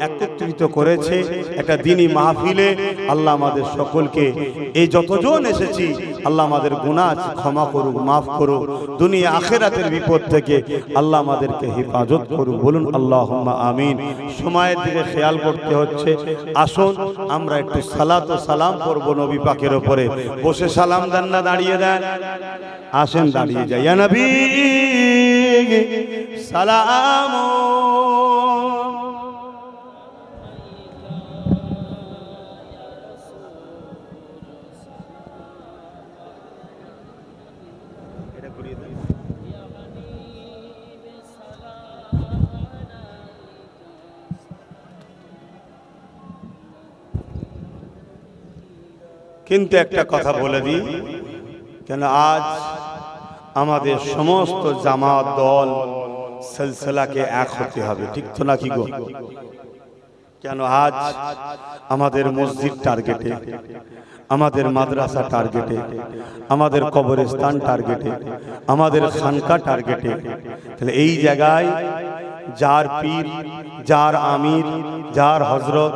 একত্রিত করেছে একটা দ্বীনি মাহফিলে। আল্লাহ আমাদের সকলকে, এই যতজন এসেছি, আল্লাহ আমাদের গুনাহ ক্ষমা করুক, মাফ করুক, দুনিয়া আখিরাতের বিপদ থেকে আল্লাহ আমাদেরকে হেফাজত করুক। বলুন আল্লাহুম্মা আমিন। সময়ের দিকে খেয়াল করতে হচ্ছে। আসুন আমরা একটু সালাত ও সালাম করব নবী পাকের উপরে। বসে সালাম দেন না দাঁড়িয়ে দেন? আসেন দাঁড়িয়ে যাই। ইয়া নবী সালাম। কিন্তু একটা কথা বলে দিই, কেন আজ আমাদের সমস্ত জামাত দল সিলসিলাকে এক হতে হবে, ঠিক তো নাকি গো? কেন আজ আমাদের মসজিদ টার্গেটে, আমাদের মাদ্রাসা টার্গেটে, আমাদের কবরস্থান টার্গেটে, আমাদের খানকা টার্গেটে। তাহলে এই জায়গায় যার পীর, যার আমির, যার হযরত,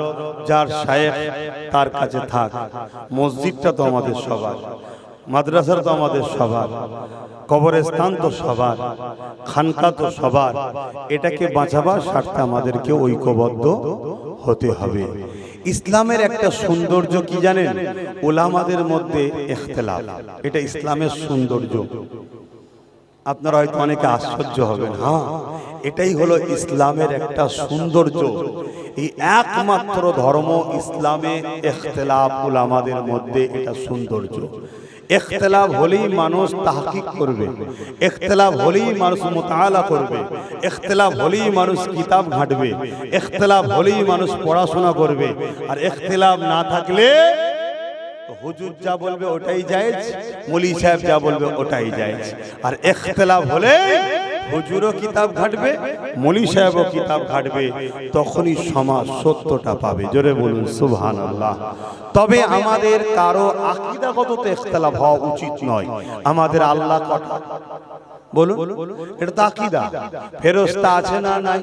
যার শায়েখ, তার কাছে থাক। মসজিদটা তো আমাদের সবার, মাদ্রাসা তো আমাদের সবার, কবরস্থান তো সবার, খানকা তো সবার। এটাকে বাঁচাবার স্বার্থে আমাদেরকে ঐক্যবদ্ধ হতে হবে। ইসলামের একটা সৌন্দর্য কি জানেন? উলামাদের মধ্যে ইখতিলাফ, এটা ইসলামের সৌন্দর্য। আপনারা হয়তো অনেকে আশ্চর্য হবেন, হ্যাঁ এটাই হলো ইসলামের একটা সৌন্দর্য। এই একমাত্র ধর্ম ইসলামে ইখতিলাফ, উলামাদের মধ্যে এটা সৌন্দর্য। ইখতিলাফ হলেই মানুষ তাহকিক করবে, ইখতিলাফ হলেই মানুষ মুতাআলা করবে, ইখতিলাফ হলেই মানুষ কিতাব ঘাঁটবে, ইখতিলাফ হলেই মানুষ পড়াশোনা করবে। আর ইখতিলাফ না থাকলে হুজুর যা বলবে ওটাই জায়েজ, মৌলী সাহেব যা বলবে ওটাই জায়েজ। আর ইখতিলাফ হলে হুজুরও কিতাব ঘাঁটবে, মৌলী সাহেবও কিতাব ঘাঁটবে, তখনই সমাজ সত্যটা পাবে। জোরে বলুন সুবহানাল্লাহ। তবে আমাদের কারো আকীদাগত ইখতিলাফ হওয়া উচিত নয়। আমাদের আল্লাহ কটা বলুন, এটা তো আকীদা। ফেরেশতা আছে না নাই?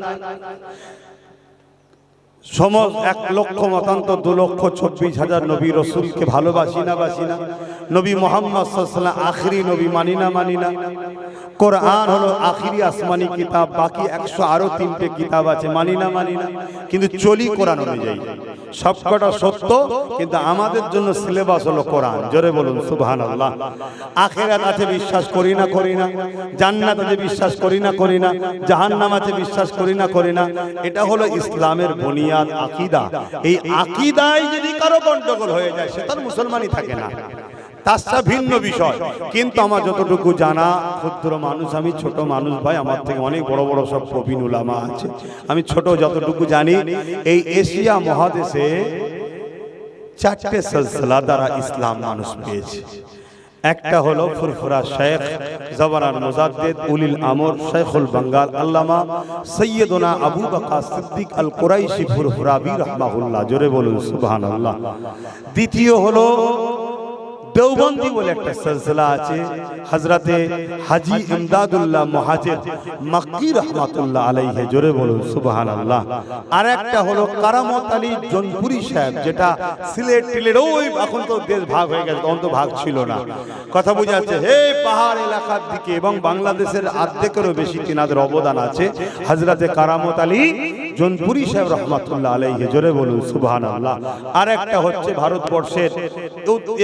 সমস্ত 1,00,000 মতান্তর 2,24,000 নবী রসুলকে ভালোবাসি না বাসি না? নবী মুহাম্মদ সাল্লাল্লাহু আলাইহি ওয়াসাল্লাম আখিরি নবী মানি না মানি না? কোরআন হলো আখিরি আসমানি কিতাব, বাকি 103টে কিতাব আছে, মানি না মানি না? কিন্তু চলি কোরআন অনুযায়ী। সবকটা সত্য, কিন্তু আমাদের জন্য সিলেবাস হলো কোরআন। জোরে বলুন সুবহানাল্লাহ। আখিরাত আছে বিশ্বাস করি না করি না, জান্নাত আছে বিশ্বাস করি না করি না, জাহান্নাম আছে বিশ্বাস করি না করি না। এটা হলো ইসলামের বুনিয়াদ আকীদা। এই আকীদায় যদি কারো গন্ডগোল হয়ে যায়, সে তার মুসলমানই থাকে না, তার ভিন্ন বিষয়। কিন্তু আমার যতটুকু জানা, ক্ষুদ্র মানুষ আমি, ছোট মানুষ ভাই, আমার থেকে অনেক বড় বড় সব প্রবীণ উলামা আছে। আমি ছোট যতটুকু জানি, এই এশিয়া মহাদেশে 4টে সিলসিলা দ্বারা ইসলাম মানুষ পেয়েছে। একটা হলো ফুরফুরা শেখ জবানার মুজাদ্দিদ উলিল আমর শেখুল বাঙ্গাল আল্লামা সৈয়দনা আবু বকর সিদ্দিক আল কুরাইশি ফুরফুরাবি রাহমাহুল্লাহ। জোরে বলুন সুবহানাল্লাহ। দ্বিতীয় হলো দেওবন্দি বলে একটা সিলসিলা আছে, হযরতে হাজী ইমদাদুল্লাহ মুহাজির মক্কি রাহমাতুল্লাহ আলাইহি। জোরে বলুন সুবহানাল্লাহ। আর একটা হলো কারামত আলী জনপুরি সাহেব, যেটা সিলেট টিলেট, ওই এখন তো দেশ ভাগ হয়ে গেছে, তখন তো ভাগ ছিল না। কথা বুঝা যাচ্ছে? হে পাহাড় এলাকার দিকে এবং বাংলাদেশের অর্ধেকেরও বেশি তিনাদের অবদান আছে। হযরতে কারামত আলী জনপুরি সাহেব রহমাতুল্লাহ আলাইহি। জোরে বলুন সুবহানাল্লাহ। আর একটা হচ্ছে ভারতবর্ষের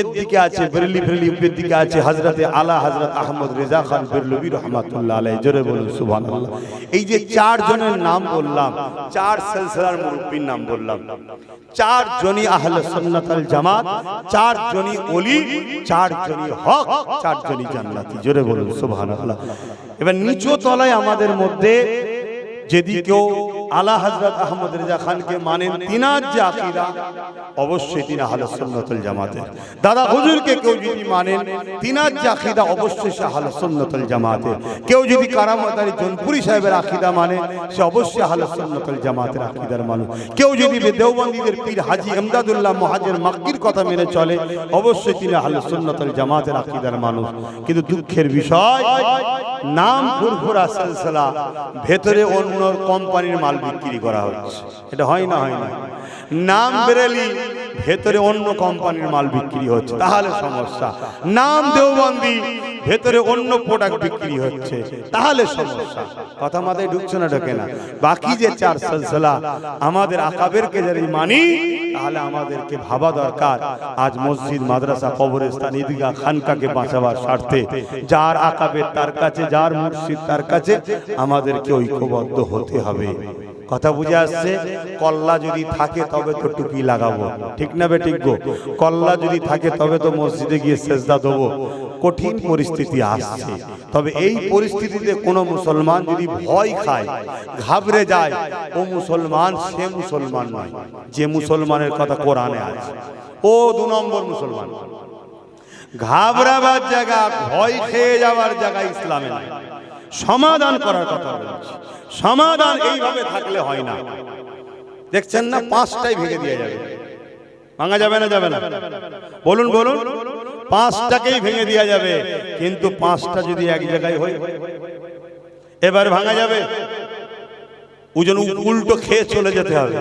এর দিকে আছে, বেরেলি ইউপির দিকে আছে হযরতে আলা হযরত আহমদ রেজা খান বেরলভী রহমাতুল্লাহ আলাইহি। জোরে বলুন সুবহানাল্লাহ। এই যে 4 জনের নাম বললাম, 4 সিলসিলার মুরব্বির নাম বললাম, 4 জনই আহলে সুন্নাত ওয়াল জামাত, 4 জনই ওলি, 4 জনই হক, 4 জনই জান্নাতি। জোরে বলুন সুবহানাল্লাহ। এবার নিচু তলায় আমাদের মধ্যে যদি কেউ আলা হযরত আহমদ রেজা খানকে মানেন, তিনার যে আকীদা, অবশ্যই তিনি আহলে সুন্নাত ওয়াল জামাতের। দাদা হুজুরকে কেউ যদি মানেন, তিনার যে আকীদা, অবশ্যই সে আহলে সুন্নাত ওয়াল জামাতের। কেউ যদি কারামত আলী জনপুরি সাহেবের আকীদা মানে, সে অবশ্যই আহলে সুন্নাত ওয়াল জামাতের আকীদার মানুষ। কেউ যদি দেওবন্দীদের পীর হাজী ইমদাদুল্লাহ মুহাজির মক্কির কথা মেনে চলে, অবশ্যই তিনি আহলে সুন্নাত ওয়াল জামাতের আকীদার মানুষ। কিন্তু দুঃখের বিষয়, নাম ফুরফুরা সিলসিলা, ভেতরে অন্য কোম্পানির মাল বিক্রি করা হচ্ছে। এটা হয় না? হয় না? নাম বেরেলি, ভেতরে অন্য কোম্পানির মাল বিক্রি হচ্ছে, তাহলে সমস্যা। নাম দেওবন্দি, ভেতরে অন্য প্রোডাক্ট বিক্রি হচ্ছে, তাহলে সমস্যা। কথা মাথায় ঢুকছে না? ঢোকে না? বাকি যে চার সিলসিলা আমাদের আকাবেরকে যদি মানি, তাহলে আমাদেরকে ভাবা দরকার আজ মসজিদ, মাদ্রাসা, কবরস্থান, ঈদগাহ, খানকাকে বাঁচাবার স্বার্থে যার আকাবের তার কাছে, যার মুর্শিদ তার কাছে আমাদেরকে ঐক্যবদ্ধ হতে হবে। কথা বুঝে আসছে? কল্লা যদি থাকে তবে তো টুপি লাগাবো, ঠিক না বেঠিক গো? কল্লা যদি থাকে তবে তো মসজিদে গিয়ে সেজদা দেবো। কঠিন পরিস্থিতি আসছে, তবে এই পরিস্থিতিতে কোনো মুসলমান যদি ভয় খায়, ঘাবড়ে যায়, ও মুসলমান সে মুসলমান নয় যে মুসলমানের কথা কোরআনে আছে। ও 2 নম্বর মুসলমান। ঘাবড়াবার জায়গা, ভয় খেয়ে যাওয়ার জায়গা ইসলামে নাই। সমাধান করার কথা বলছি। সমাধান এইভাবে থাকলে হয় না। দেখছেন না, 5টাই ভেঙে দিয়ে যাবে। ভাঙা যাবে না? যাবে না? বলুন বলুন। 5টাকেই ভেঙে দেওয়া যাবে, কিন্তু 5টা যদি এক জায়গায় হয়, এবার ভাঙা যাবে? ওজন উল্টো খেয়ে চলে যেতে হবে।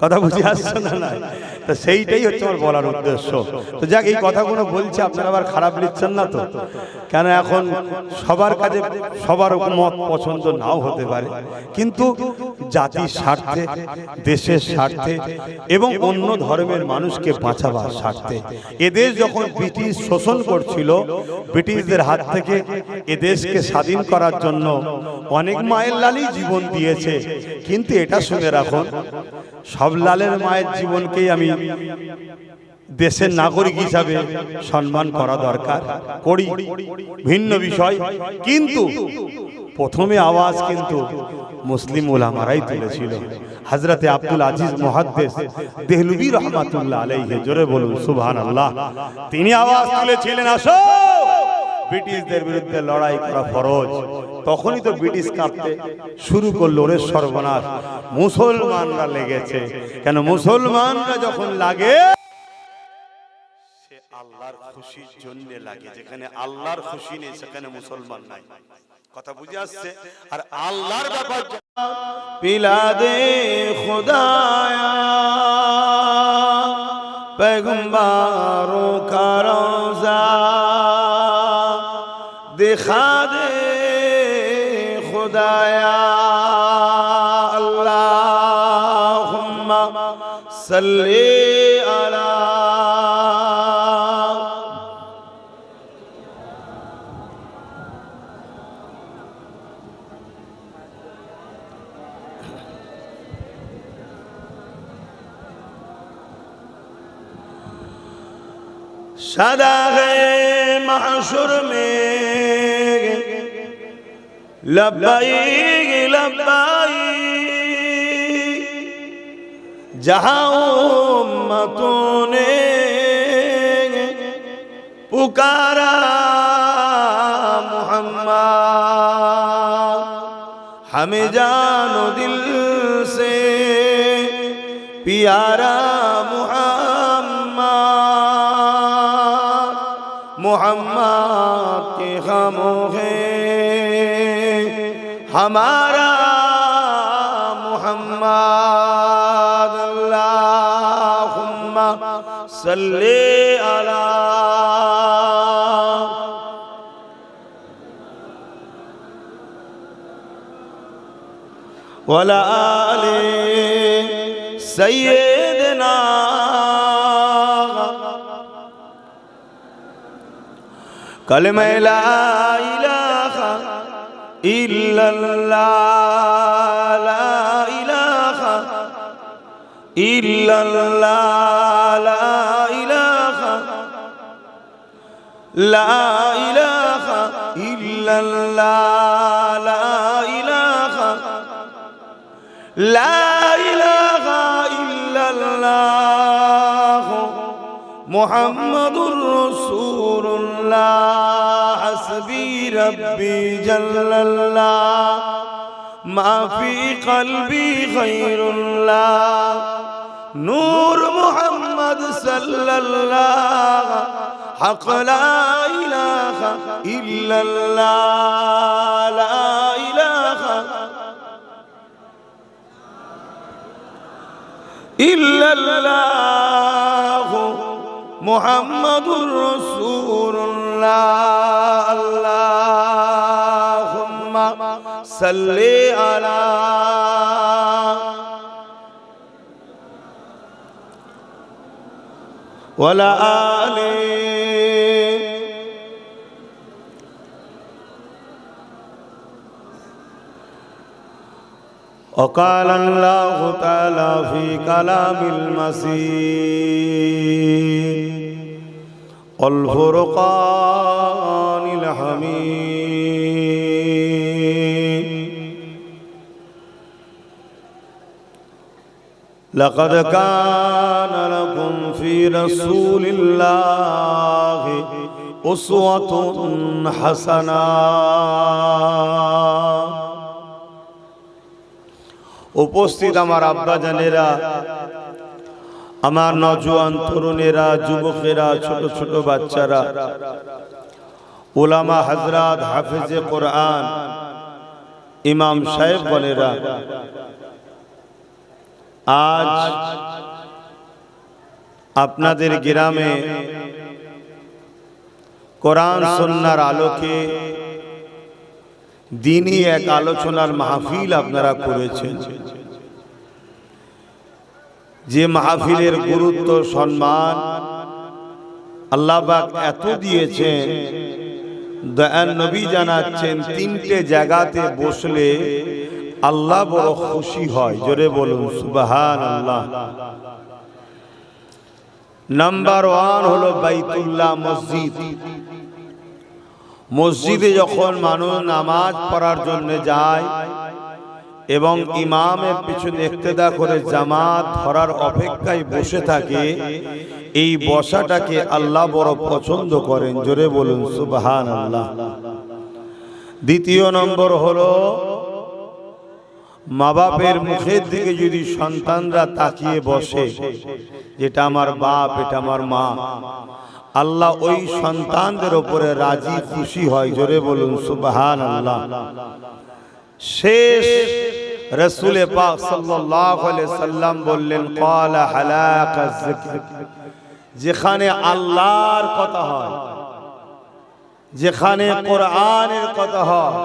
কথা বুঝে আসছে না? না, তো সেইটাই হচ্ছে আমার বলার উদ্দেশ্য। তো যাক, এই কথাগুলো বলছি, আপনারা আবার খারাপ নিচ্ছেন না তো? কেন এখন সবার কাছে সবার মত পছন্দ নাও হতে পারে, কিন্তু জাতির স্বার্থে, দেশের স্বার্থে এবং অন্য ধর্মের মানুষকে বাঁচাবার স্বার্থে, এদেশ যখন ব্রিটিশ শোষণ করছিল, ব্রিটিশদের হাত থেকে এদেশকে স্বাধীন করার জন্য অনেক মায়ের লালই জীবন দিয়েছে। কিন্তু এটা শুনে রাখুন, সব লালের মায়ের জীবনকেই আমি দেশের নাগরিক হিসাবে সম্মান করা দরকার, করি, ভিন্ন বিষয়। কিন্তু প্রথমে আওয়াজ কিন্তু মুসলিম উলামারাই তুলেছিল। হযরতে আব্দুল আজিজ মুহাদ্দিস দেহলভী রাহমাতুল্লাহ আলাইহি, জোরে বলুন সুবহানাল্লাহ, তিনি আওয়াজ তুলেছিলেন, আসো ব্রিটিশদের বিরুদ্ধে লড়াই করা ফরজ। তখনই তো ব্রিটিশ কাঁপতে শুরু করলো, ওরে সর্বনাশ, মুসলমানরা লেগেছে। কেন মুসলমানরা যখন লাগে, সে আল্লাহর খুশির জন্য লাগে। যেখানে আল্লাহর খুশি নেই সেখানে মুসলমান নাই। কথা বুঝে আসছে? আর আল্লাহর ব্যাপার পিলা দে খুদায়া पैगंबरों का रोज़ा दिखा दे खुदाया, अल्लाहुम्मा सल्ली अला। सदा है महशुर में लब्बाइक लब्बाइक, जहां उम्मतों ने पुकारा मुहम्मद, हमें जानो दिल से प्यारा मोहम्मद के खामों है हमारा मोहम्मद, अल्लाहुम्मा सल्ली अला। वला आले सय्यदना कलमा ला इलाहा इल्लल्लाह, ला इलाहा इल्लल्लाह, ला इलाहा, ला इलाहा इल्लल्लाह, ला इलाहा, ला इलाहा इल्लल्लाह, मुहम्मदुर रसूलुल्लाह, हस्बी रब्बी जल्लल्लाह, मा फी क़ल्बी ग़ैरुल्लाह, नूर मुहम्मद सल्लल्लाह হক লা ইলাহা ইল্লাল্লাহ লা ইলাহা ইল্লাল্লাহ মুহাম্মাদুর রাসূলুল্লাহ আল্লাহুম্মা সাল্লি আলা ওয়ালা আলি وقال الله تعالى في كلام المسيح والفرقان الحميد لقد كان لكم في رسول الله أسوة حسنة উপস্থিত আমার আব্বা জানেরা, আমার নওজোয়ান তরুণেরা, যুবকেরা, ছোট ছোট বাচ্চারা, উলামা হযরত, হাফেজে কোরআন, ইমাম সাহেব বলেরা, আজ আপনাদের গ্রামে কোরআন সুন্নাহর আলোকে দিনই এক আলোচনার মাহফিল আপনারা করেছেন। যে মাহফিলের গুরুত্ব সম্মান আল্লাহ পাক এত দিয়েছেন, দয়ার নবী জানাচ্ছেন তিনটে জায়গাতে বসলে আল্লাহ বড় খুশি হয়। জোরে বলুন সুবহানাল্লাহ। নাম্বার 1 হলো বাইতুল্লাহ, মসজিদ। মসজিদে যখন মানুষ নামাজ পড়ার জন্য যায় এবং ইমামের পিছনে ইক্তেদা করে জামাত ধরার অপেক্ষায় বসে থাকে, এই বসাটাকে আল্লাহ বড় পছন্দ করেন। জোরে বলুন সুবহানাল্লাহ। দ্বিতীয় নম্বর হলো মা বাপের মুখের দিকে যদি সন্তানরা তাকিয়ে বসে, যেটা আমার বাপ, এটা আমার মা, আল্লাহ ওই সন্তানদের উপরে রাজি খুশি হয়। জোরে বলুন সুবহানাল্লাহ। শেষ রাসূল পাক সাল্লাল্লাহু আলাইহি সাল্লাম বললেন, ক্বালা হালাকাজ যিকর, যেখানে আল্লাহর কথা হয়, যেখানে কোরআনের কথা হয়,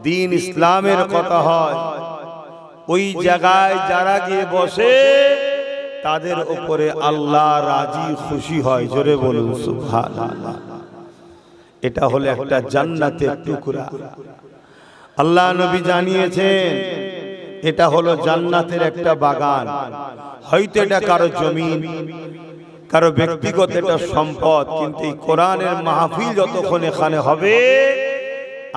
দ্বীন ইসলামের কথা হয়, ওই জায়গায় যারা গিয়ে বসে তাদের উপরে আল্লাহ রাজি খুশি হয়। জোরে বলুন সুবহানাল্লাহ। এটা হলো একটা জান্নাতের টুকরা। আল্লাহ নবী জানিয়েছেন এটা হলো জান্নাতের একটা বাগান। হয়তো এটা কারো জমিন, কারো ব্যক্তিগত একটা সম্পদ, কিন্তু এই কোরআনের মাহফিল যতক্ষণ এখানে হবে,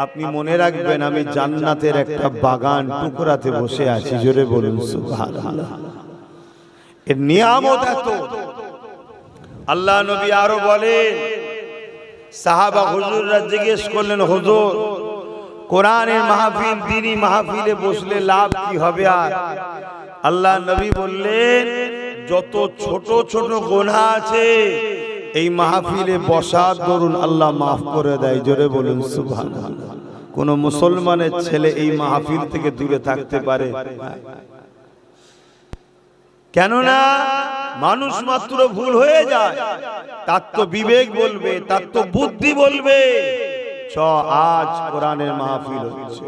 আপনি মনে রাখবেন আমি জান্নাতের একটা বাগান টুকরাতে বসে আছি। জোরে বলুন সুবহানাল্লাহ। এর নিয়ামত এত। আল্লাহ নবী আরো বলেন, সাহাবা হুজুররা জিজ্ঞেস করলেন, হুজুর কোরআনের মাহফিল, দ্বীনি মাহফিলে বসলে লাভ কি হবে? আর আল্লাহ নবী বললেন, যত ছোট ছোট গুনাহ আছে এই মাহফিলে বসার দরুন আল্লাহ মাফ করে দেয়। জোরে বলুন সুবহানাল্লাহ। কোন মুসলমানের ছেলে এই মাহফিল থেকে দূরে থাকতে পারে? কেননা মানুষ মাত্র ভুল হয়ে যায়, তার তো বিবেক বলবে, তার তো বুদ্ধি বলবে, আজ কোরআনের মাহফিল হচ্ছে,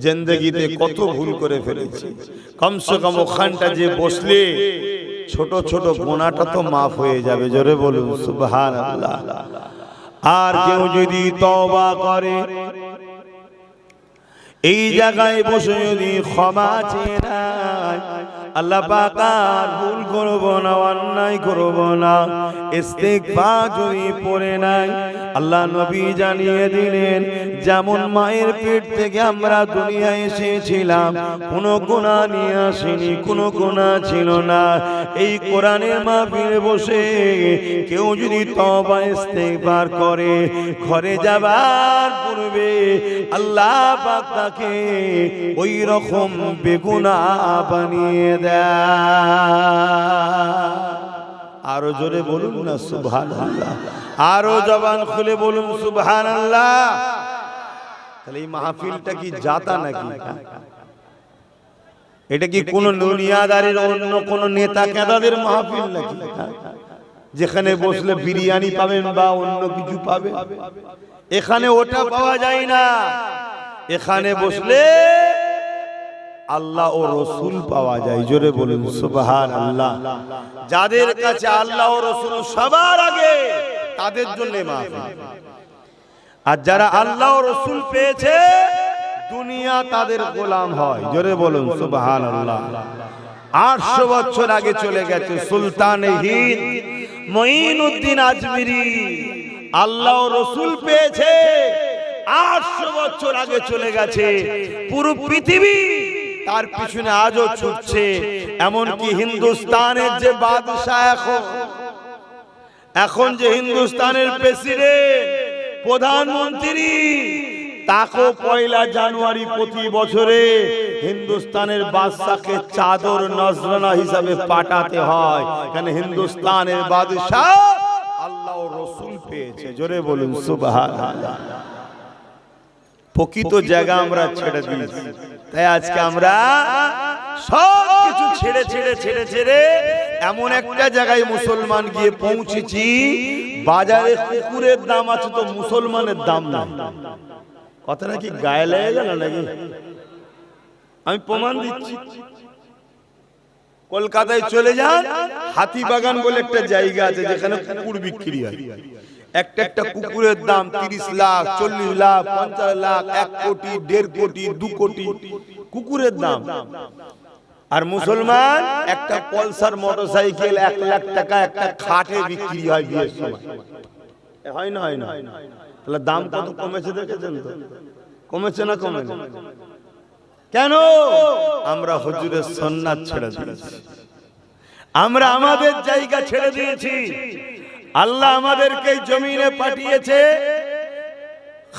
জিন্দেগিতে কত ভুল করে ফেলেছি, কমসে কম ওখানটা যে বসলে ছোট ছোট গুনাহটা তো মাফ হয়ে যাবে। জোরে বলুন সুবহানাল্লাহ। আর কেউ যদি তওবা করে, এই জায়গায় বসে যদি ক্ষমা চেয়ে নেয়, আল্লাহ পাক আর ভুল করব না, অন্যায় করব না, ইস্তিগফার যদি পড়ে নাই, আল্লাহ নবী জানিয়ে দিলেন, যেমন মায়ের পেট থেকে আমরা দুনিয়ায় এসেছিলাম, কোনো গুনাহ নিয়ে আসিনি, কোনো গুনাহ ছিল না। এই কোরআনের মাহফিলে বসে কেউ যদি তওবা ইস্তিগফার করে, ঘরে যাবার পূর্বে আল্লাহ পাক তাকে ওই রকম বেগুনাহ বানিয়ে দেয়। আরো জোরে বলুন না সুবহানাল্লাহ। আরো জবান খুলে বলুন সুবহানাল্লাহ। তাহলে এই মাহফিলটা কি জাতা নাকি? এটা কি কোন দুনিয়াদারির অন্য কোন নেতা কেদাদের মাহফিল নাকি, যেখানে বসলে বিরিয়ানি পাবেন বা অন্য কিছু পাবেন? এখানে ওটা পাওয়া যায় না। এখানে বসলে আল্লাহ ও রসুল পাওয়া যায়। জোরে বলুন সুবহানাল্লাহ। যাদের কাছে আল্লাহ ও রসুল সবার আগে, তাদের জন্য মাহফিল। আর যারা আল্লাহ ও রসুল পেয়েছে, দুনিয়া তাদের গোলাম হয়। জোরে বলুন সুবহানাল্লাহ। 800 বছর আগে চলে গেছে সুলতানে হিন্দ মঈনুদ্দিন আজমিরি, আল্লাহ ও রসুল পেয়েছে। 800 বছর আগে চলে গেছে। পুরো পৃথিবী তার পিছনে আজও ছুটছে। এমনকি হিন্দুস্তানের যে বাদশাহ, এখন যে হিন্দুস্তানের প্রেসিডেন্ট, প্রধানমন্ত্রী, তাকে 1 জানুয়ারি প্রতি বছরে হিন্দুস্তানের বাদশাকে চাদর নজরানা হিসাবে পাঠাতে হয়। কারণ হিন্দুস্তানের বাদশাহ আল্লাহ ও রসুল পেয়েছে। জোরে বলুন সুবহানাল্লাহ। প্রকৃত জায়গা আমরা ছেড়ে দিয়েছি, তাই আজকে আমরা সব কিছু ছেড়ে এমন একটা জায়গায় মুসলমান গিয়ে পৌঁছেছি, বাজারে কুকুরের দাম আছে তো মুসলমানের দাম নাই। কথাটা কি গায়ে লেগে গেল নাকি? আমি প্রমাণ দিচ্ছি। কলকাতায় চলে যান, হাতিবাগান বলে একটা জায়গা আছে যেখানে কুকুর বিক্রি হয়। একটা কুকুরের দাম 30 লাখ, 40 লাখ, 50 লাখ, 1 কোটি, 1.5 কোটি, 2 কোটি কুকুরের দাম। আর মুসলমান একটা পলসার মোটরসাইকেল 1 লাখ টাকা একটা খাটে বিক্রি হয় বিয়ের সময়। হয় না? হয় না? তাহলে দাম কত কমেছে দেখেছেন তো? কমেছে না কমে? কেন? আমরা হুজুরের সুন্নাত ছেড়ে দিয়েছি, আমরা আমাদের জায়গা ছেড়ে দিয়েছি। আল্লাহ আমাদেরকে জমিনে পাঠিয়েছে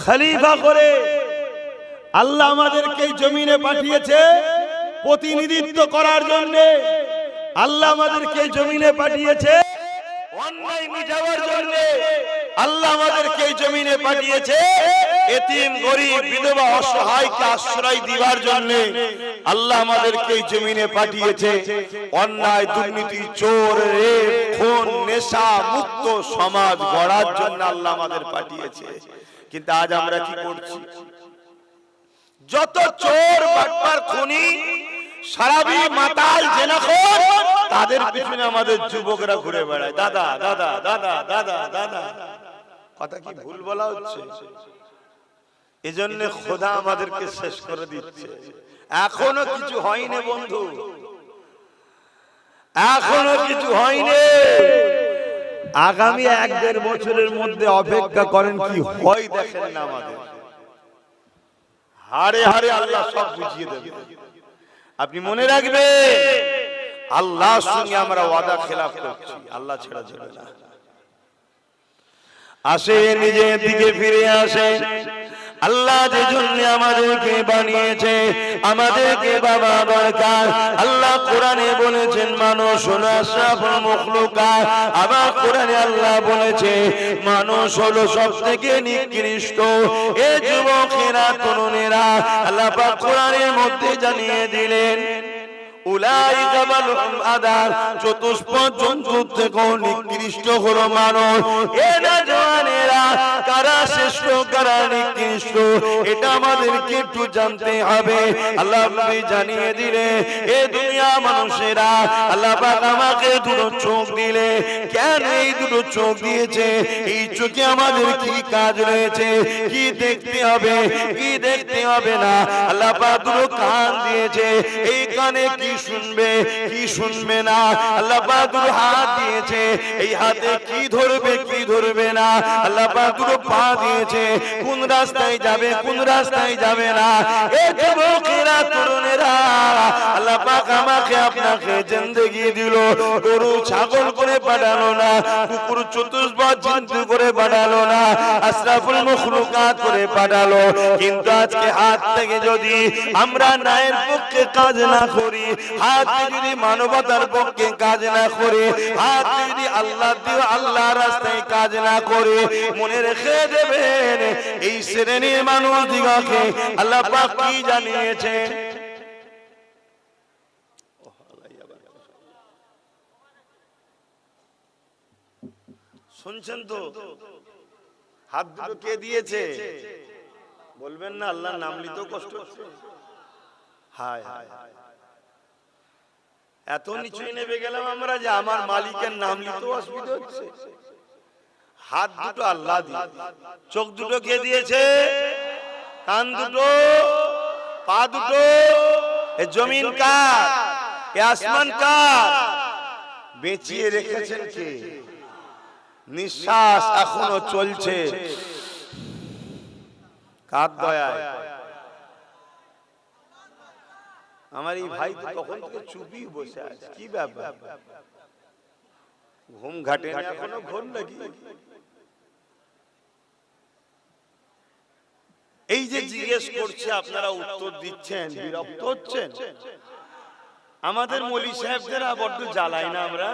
খলিফা করে, আল্লাহ আমাদেরকে জমিনে পাঠিয়েছে প্রতিনিধিত্ব করার জন্য, আল্লাহ আমাদেরকে জমিনে পাঠিয়েছে অন্যায় মিটাবার জন্য, আল্লাহ আমাদেরকে জমিনে পাঠিয়েছে এতিম গরীব বিধবা অসহায়কে আশ্রয় দিবার জন্য, আল্লাহ আমাদেরকে জমিনে পাঠিয়েছে অন্যায় দুর্নীতি চোর রেপ খুন নেশা মুক্ত সমাজ গড়ার জন্য আল্লাহ আমাদের পাঠিয়েছে। কিন্তু আজ আমরা কি করছি? যত চোর বাটপার খুনি সারাবি মাতাল জেনাখোর, তাদের পিছনে আমাদের যুবকরা ঘুরে বেড়ায়। দাদা দাদা দাদা দাদা দাদা, কথা কি ভুল বলা হচ্ছে? এজন্য খোদা আমাদেরকে শেষ করে দিচ্ছে। এখনো কিছু হয়নি বন্ধু, এখনো কিছু হয়নি। আগামী 1-1.5 বছরের মধ্যে অপেক্ষা করেন, কি হয় দেখেন না আমাদের। হারে হারে আল্লাহ সব বুঝিয়ে দেবে। আপনি মনে রাখবেন, আল্লাহর সঙ্গে আমরা ওয়াদা খেলাফ করছি, আল্লাহ ছেড়ে যাবে না। আসে নিজের দিকে ফিরে আসে। আল্লাহ যে জন্য আমাদেরকে বানিয়েছে, আমাদেরকে বাবা দরকার। আল্লাহ কোরআনে বলেছেন মানুষ হলো আশরাফুল মাখলুকাত। আবার কোরআনে আল্লাহ বলেছে মানুষ হলো সবথেকে নিকৃষ্ট। এ যুবকেরা তরুণেরা, আল্লাহ পাক কোরআনের মধ্যে জানিয়ে দিলেন উলাইকা বালুম আদার, চতুষ্পদ জন্তুর থেকেও নিকৃষ্ট হলো মানুষ। এ নওজওয়ানেরা, কারা শ্রেষ্ঠ কারা নিকৃষ্ট এটা আমাদেরকে একটু জানতে হবে। আল্লাহ নবী জানিয়ে দিলে এ দুনিয়া মানুষেরা, আল্লাহ পাক আমাকে 2 চোখ দিলে। কেন এই 2 চোখ দিয়েছে? এই চোখে আমাদের কি কাজ রয়েছে, কি দেখতে হবে, কি দেখতে হবে না। আল্লাহ পাক 2 কান দিয়েছে, এই কানে কি শুনবে, কি শুনবে না। আল্লাহ পাক 2 হাত দিয়েছে, এই হাতে কি ধরবে, কি ধরবে না। আল্লাহ পাক 2 পা দিয়েছে, কোন রাস্তায় যাবে, কোন রাস্তায় যাবে না। এই যুবকেরা তরুণেরা, আল্লাহ পাক আমাকে আপনাকে জিন্দেগি দিল, গরু ছাগল করে পাঠালো না, কুকুর চতুষ্পদ জন্তু করে পাঠালো না, আশরাফুল মাখলুকাত করে পাঠালো। কিন্তু আজকে হাত থেকে যদি আমরা ন্যায়ের পক্ষে কাজ না করি, হাত যদি মানবতার পক্ষে কাজ না করে, হাত যদি আল্লাহ দিয়ে আল্লাহ রাস্তায় কাজ না করে মনে রেখে দেবেন এই শ্রেণীর মানুষ দিগকে আল্লাহ পাক কি জানিয়েছে। শুনছেন তো? হাত দুটো কে দিয়েছে? বলবেন না আল্লাহর নাম নিতেও কষ্ট হচ্ছে। হায় হায়, এত নিচুই নেমে গেলাম আমরা যে আমার মালিকের নাম নিতেও অসুবিধা হচ্ছে। হাত দুটো আল্লাহ দিয়ে, চোখ দুটো কে দিয়েছে? কান দুটো, পা দুটো, এ জমিন কার? এ আসমান কার? বেঁচিয়ে রেখেছেন কে? নিঃশ্বাস এখনো চলছে কার দয়ায়? আমার এই ভাই তো তখন থেকে চুপি বসে আছে, কি ব্যাপার? ঘুম ঘাটে না এখনো? ঘুম নাকি? এই যে জিজ্ঞেস করছে আপনারা উত্তর দিচ্ছেন, বিরক্ত হচ্ছেন? আমাদের মৌলী সাহেবদের বড্ড জ্বালাই না আমরা?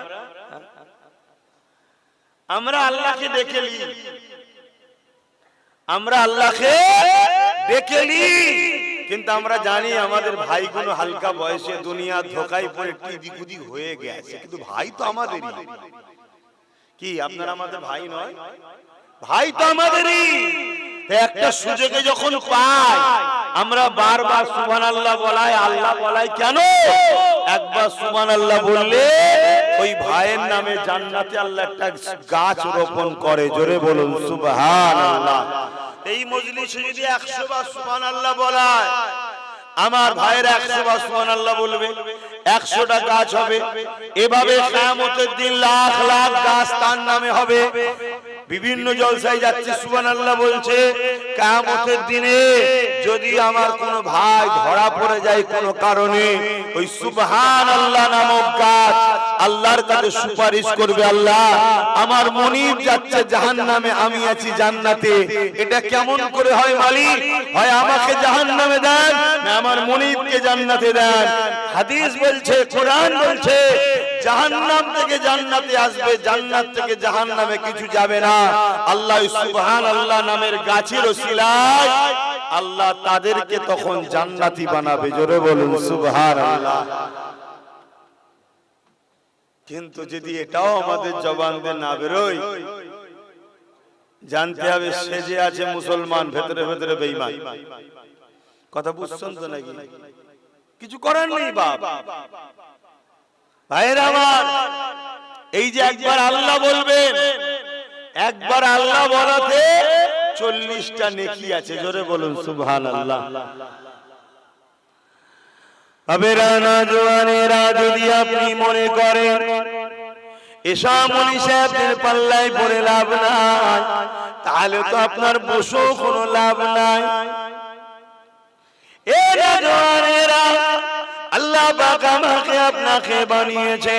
আমরা আল্লাহকে ডেকে নিই, আমরা আল্লাহকে ডেকে নিই, কিন্তু আমরা জানি আমাদের ভাইগুলো হালকা বয়সে দুনিয়া ধোকায় পড়ে টিদিক উদিক হয়ে গেছে, কিন্তু ভাই তো আমাদেরই। কি আপনারা আমাদের ভাই নয়? ভাই তো আমাদেরই। একটা সুযোগে যখন পাই আমরা বারবার সুবহানাল্লাহ বলাই, আল্লাহ বলাই কেন? একবার সুবহানাল্লাহ বললে ওই ভাইয়ের নামে জান্নাতে আল্লাহ একটা গাছ রোপণ করে। জোরে বলুন সুবহানাল্লাহ। এই মজলিসে যদি 100 বার সুবহানাল্লাহ বলায়, আমার ভাইয়ের 100 বার সুবহানাল্লাহ বলবে, 100টা গাছ হবে। এভাবে কিয়ামতের দিন লাখ লাখ গাছ তার নামে হবে। বিভিন্ন জলসায় যাচ্ছে সুবহানাল্লাহ বলছে। কিয়ামতের দিনে যদি আমার কোনো ভাই ধরা পড়ে যায় কোনো কারণে, ওই সুবহানাল্লাহ নামক গাছ আল্লাহর কাছে সুপারিশ করবে, আল্লাহ আমার মনিব যাচ্ছে জাহান্নামে, আমি আছি জান্নাতে। এটা কেমন করে হয় মালিক? হয় আমাকে জাহান্নামে দেন, না আমার মনিবকে জান্নাতে দেন। হাদিস বলছে, কোরআন বলছে জাহান্নাম থেকে জান্নাতে আসবে, জান্নাত থেকে জাহান্নামে কিছু যাবে না। আল্লাহ সুবহানাল্লাহ নামের গাছের ওসিলায় আল্লাহ তাদেরকে তখন জান্নাতি বানাবে। জোরে বলুন সুবহানাল্লাহ। কিন্তু যদি এটাও আমাদের জবান দিয়ে না বেরোয়, জানতে হবে সেজে আছে মুসলমান, ভেতরে ভেতরে বেঈমান। কথা বুঝছেন তো নাকি? কিছু করার নেই বাপ। ভাইরা আমার, এই যে একবার আল্লাহ বলবেন, একবার আল্লাহ বলাতে 40টা নেকি আছে। জোরে বলুন সুবহানাল্লাহ। আবেরা না জওয়ানেরা, যদি আপনি মনে করেন এসব মৌলী সাহেবদের পাল্লায় পড়ে লাভ নাই, তাহলে তো আপনার বসেও কোনো লাভ নাই। এ না জওয়ানেরা, আল্লাহ পাক আমাকে আপনাকে বানিয়েছে,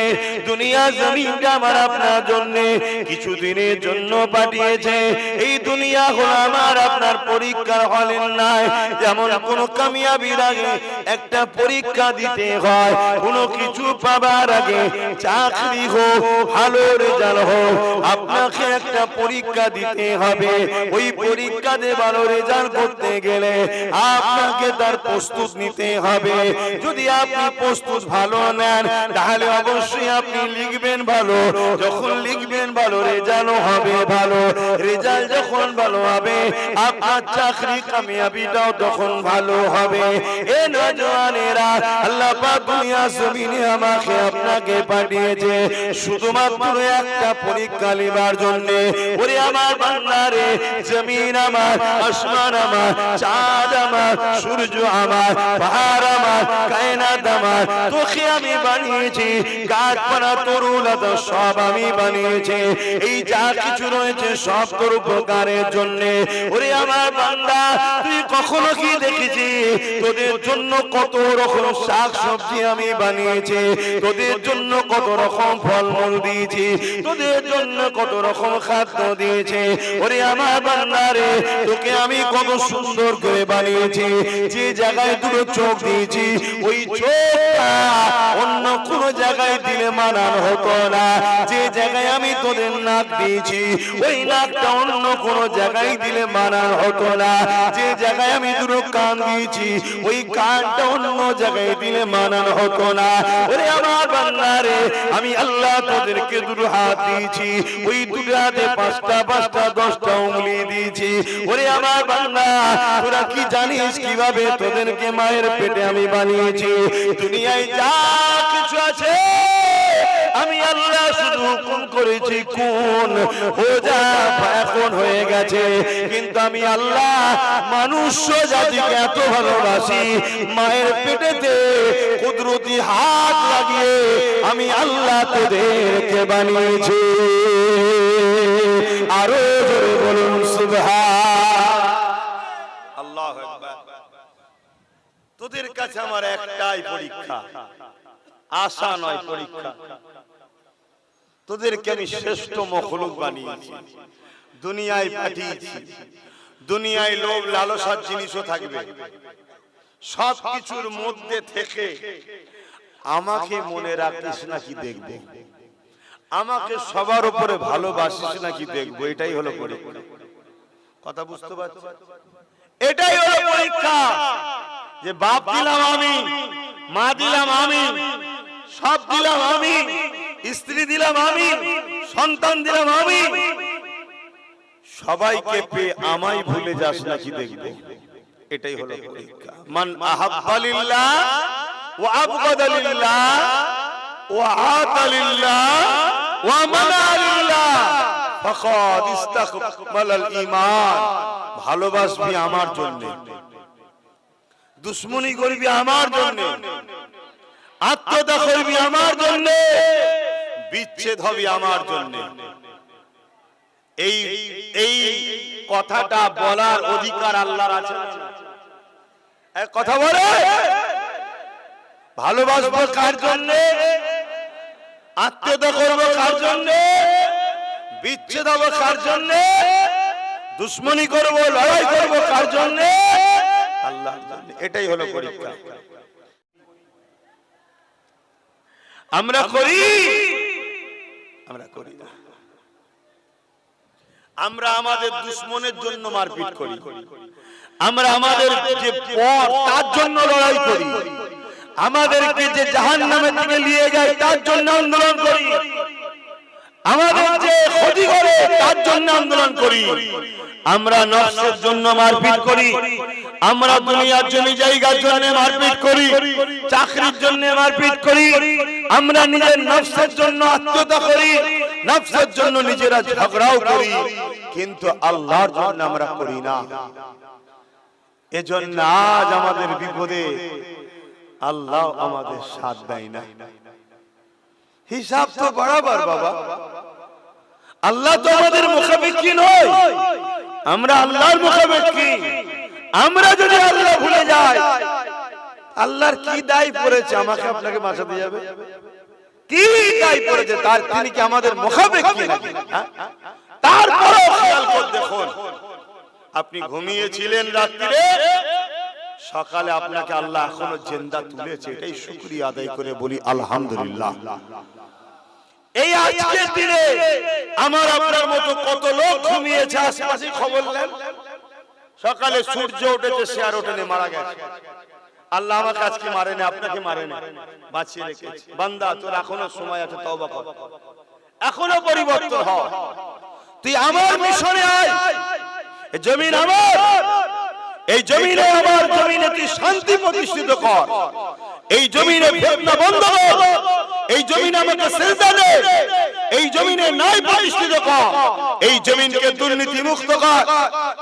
দুনিয়া জমিনটা আমার আপনার জন্য কিছুদিনের জন্য পাঠিয়েছে। এই দুনিয়া হলো আমার আপনার পরীক্ষার হলেন নাই। যেমন কোন কামিয়াবির আগে একটা পরীক্ষা দিতে হয়, কোনো কিছু পাবার আগে, চাকরি হোক, ভালো রেজাল্ট হোক, আপনাকে একটা পরীক্ষা দিতে হবে। ওই পরীক্ষাতে ভালো রেজাল্ট করতে গেলে আপনাকে তার প্রস্তুত নিতে হবে। যদি আপনি প্রস্তুত ভালো নেন, তাহলে অবশ্যই আপনি লিখবেন ভালো। যখন লিখবেন ভালো, রেজাল্ট হবে ভালো। রেজাল্ট যখন ভালো হবে, আপনার চাকরি কামিয়াবিটাও তখন ভালো হবে। এ নওজওয়ানেরা, আল্লাহ পাক দুনিয়া জমিনে আমাকে আপনাকে পাঠিয়েছে শুধুমাত্র একটা পরীক্ষা নেবার জন্য। ওরে আমার বান্দারে, জমিন আমার, আসমান আমার, চাঁদ আমার, সূর্য আমার, পাহাড় আমার, কায়নাত আমার, তোকে আমি বানিয়েছি, গাছপালা তরুলতা সব আমি বানিয়েছি। এই যা কিছু রয়েছে সব তোর উপকারের জন্য। ওরে আমার বান্দা, তুই কখনো কি দেখেছি তোদের জন্য কত রকম শাক সবজি আমি বানিয়েছি, তোদের জন্য কত রকম ফলমূল দিয়েছি, তোদের জন্য কত রকম খাদ্য দিয়েছি। ওরে আমার বান্দা রে, তোকে আমি কত সুন্দর করে বানিয়েছি। যে জায়গায় দুটো চোখ দিয়েছি, ওই চোখ অন্য অন্য কোন জায়গায় দিলে মানান হতো না। যে জায়গায় আমি তোদের নাক দিয়েছি ওই নাকটা অন্য কোন জায়গায় দিলে মানান হতো না। যে জায়গায় আমি দুটো কান দিয়েছি ওই কানটা অন্য জায়গায় দিলে মানান হতো না। ওরে আমার বান্দা রে, আমি আল্লাহ তোদেরকে দুটো হাত দিয়েছি, ওই দুটো হাতে 5টা 5টা 10টা উঙ্গলি দিয়েছি। ওরে আমার বান্দা, তোরা কি জানিস কিভাবে তোদেরকে মায়ের পেটে আমি বানিয়েছি? দুনিয়ায় যা কিছু আছে আমি আল্লাহ শুধু হুকুম করেছি কোন হয়ে যা, এখন হয়ে গেছে। কিন্তু আমি আল্লাহ মানুষ জাতিকে এত ভালোবাসি, মায়ের পেটেতে কুদরতি হাত লাগিয়ে আমি আল্লাহ তোদেরকে বানিয়েছি। আরো জোরে বলুন সুবহান আল্লাহু আকবার। তোদের কাছে আমার একটাই পরীক্ষা, আশা নয় পরীক্ষা। তোদেরকে আমি শ্রেষ্ঠ মখলুক বানিয়েছি, দুনিয়ায় পাঠিয়েছি। দুনিয়ায় লোভ লালসার জিনিসও থাকবে, সব কিছুর মধ্যে থেকে আমাকে মনে রাখিস নাকি দেখবো, আমাকে সবার উপরে ভালোবাসিস নাকি দেখবো। এটাই হলো পরীক্ষা। কথা বুঝতে পারছো? এটাই হলো পরীক্ষা। যে বাপ দিলাম আমি, মা দিলাম আমি, সব দিলাম আমি, স্ত্রী দিলাম আমি, সন্তান দিলাম আমি, সবাইকে পেয়ে আমায় ভুলে যাস নাকি দেখবো। এটাই হলো পরীক্ষা। মান আহাব্বা লিল্লাহ ওয়া আবগাদা লিল্লাহ ওয়া আতা লিল্লাহ ওয়া মানা লিল্লাহ ফাকাদ ইস্তাকমালাল ঈমান। ভালোবাসবি আমার জন্য, দুশ্মনী করবি আমার জন্য, আত্মীয়তা করবি আমার জন্য, বিচ্ছেদ হবি আমার জন্য। এই এই কথাটা বলার অধিকার আল্লাহর আছে। এক কথা বলে, ভালোবাসবো কার জন্য, আত্মীয়তা করবো কার জন্য, বিচ্ছেদ হবো কার জন্য, দুশ্মনী করবো লড়াই করবো কার জন্য? আল্লাহর জন্য। এটাই হলো পরীক্ষা। আমরা করি, আমরা করি না। আমরা আমাদের দুশ্মনের জন্য মারপিট করি, আমরা আমাদের যে পথ তার জন্য লড়াই করি, আমাদেরকে যে জাহান্নামের দিকে নিয়ে যায় তার জন্য আন্দোলন করি, আমাদের যে ক্ষতি করে তার জন্য আন্দোলন করি। আমরা নফসের জন্য মারপিট করি, আমরা দুনিয়ার জমি জায়গার জন্য মারপিট করি, চাকরির জন্য মারপিট করি, আমরা নিজের নফসের জন্য আত্মীয়তা করি, নফসের জন্য নিজেরা ঝগড়াও করি, কিন্তু আল্লাহর জন্য আমরা করি না। এজন্য আজ আমাদের বিপদে আল্লাহ আমাদের সাথ দেয় না। হিসাব তো বরাবর বাবা। আল্লাহ তো আমাদের মুখাপেক্ষী নয়, আমরা আল্লাহর মুখাপেক্ষী। আমরা যদি আল্লাহ ভুলে যাই, আল্লাহর কি দায় পড়েছে আমাকে আপনাকে বাঁচাতে যাবে? কি দায় পড়েছে তার? তিনি কি আমাদের মুখাপেক্ষী নাকি? তারপরও খেয়াল করে দেখুন, আপনি ঘুমিয়েছিলেন রাত্রিরে, সকালে আপনাকে আল্লাহ এখনো জিন্দা তুলেছে, এটাই শুকরিয়া আদায় করে বলি আলহামদুলিল্লাহ। এই আজকের দিনে আমার আপনার মতো কত লোক ঘুমিয়েছে, আশেপাশে খবর নেন, সকালে সূর্য উঠেছে সে আর ওঠেনি, মারা গেছে। আল্লাহ আমাকে আজকে মারেনি, আপনাকে মারেনি, বাঁচিয়ে রেখেছে। বান্দা তোর এখনো সময় আছে, তওবা কর, এখনো পরিবর্তন হ। তুই আমার মিশনে আয়, এই জমিন আমার, এই জমিনে আমার, জমিনে তুই শান্তি প্রতিষ্ঠিত কর, এই জমিনে ফিতনা বন্ধ কর, এই জমিনে আমাকে সিজদা দে, এই জমিনে ন্যায় প্রতিষ্ঠিত কর, এই জমিনকে দুর্নীতি মুক্ত কর,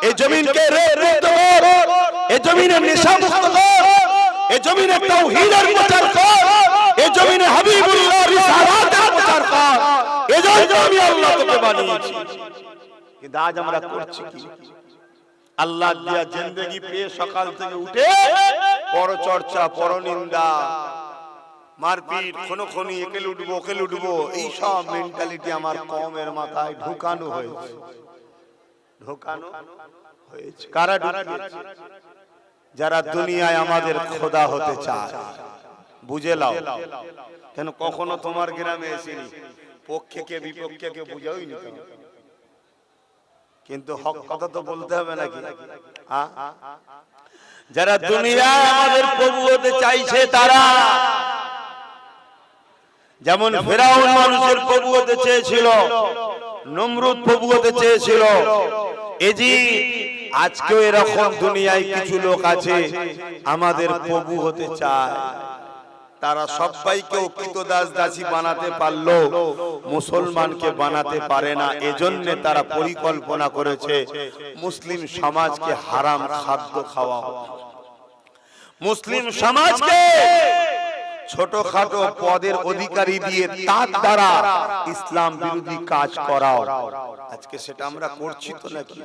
এই জমিনকে রেপ মুক্ত কর, এই জমিনে নেশা মুক্ত কর, এই জমিনে তাওহীদের প্রচার কর, এই জমিনে হাবিবুল্লাহ রিসালাতের প্রচার কর। এজন্য আমি আল্লাহ তোকে বানিয়েছি। কিন্তু আজ আমরা করছি কি? আল্লাহ দিয়া জিন্দেগি পেয়ে সকাল থেকে উঠে পরচর্চা, পরনিন্দা, মারপিট, খুনোখুনি, একে লুটবো ওকে লুটবো, এই সব মেন্টালিটি আমার কওমের মাথায় ঢুকানো হয়েছে। ঢুকানো হয়েছে কারা? ঢুকিয়েছে যারা দুনিয়ায় আমাদের খোদা হতে চায়, বুঝে লাও। কেন কখনো তোমার গ্রামে এসেনি, পক্ষে কে বিপক্ষে কে বুঝাওই নি, কিন্তু হক কথা তো বলতে হবে নাকি? যারা দুনিয়ায় আমাদের প্রভু হতে চাইছে তারা, যেমন ফেরাউন মানুষের প্রভু হতে চেয়েছিল, নমরুদ প্রভু হতে চেয়েছিল, এজি আজকেও এরকম দুনিয়ায় কিছু লোক আছে আমাদের প্রভু হতে চায়। তারা সবাইকে কৃতদাস দাসী বানাতে পারলো, মুসলমানকে বানাতে পারে না। এজন্য তারা পরিকল্পনা করেছে মুসলিম সমাজকে হারাম খাদ্য খাওয়া, মুসলিম সমাজকে ছোটখাটো পদের অধিকারী দিয়ে তার দ্বারা ইসলাম বিরোধী কাজ করাও। আজকে সেটা আমরা করছি তো নাকি?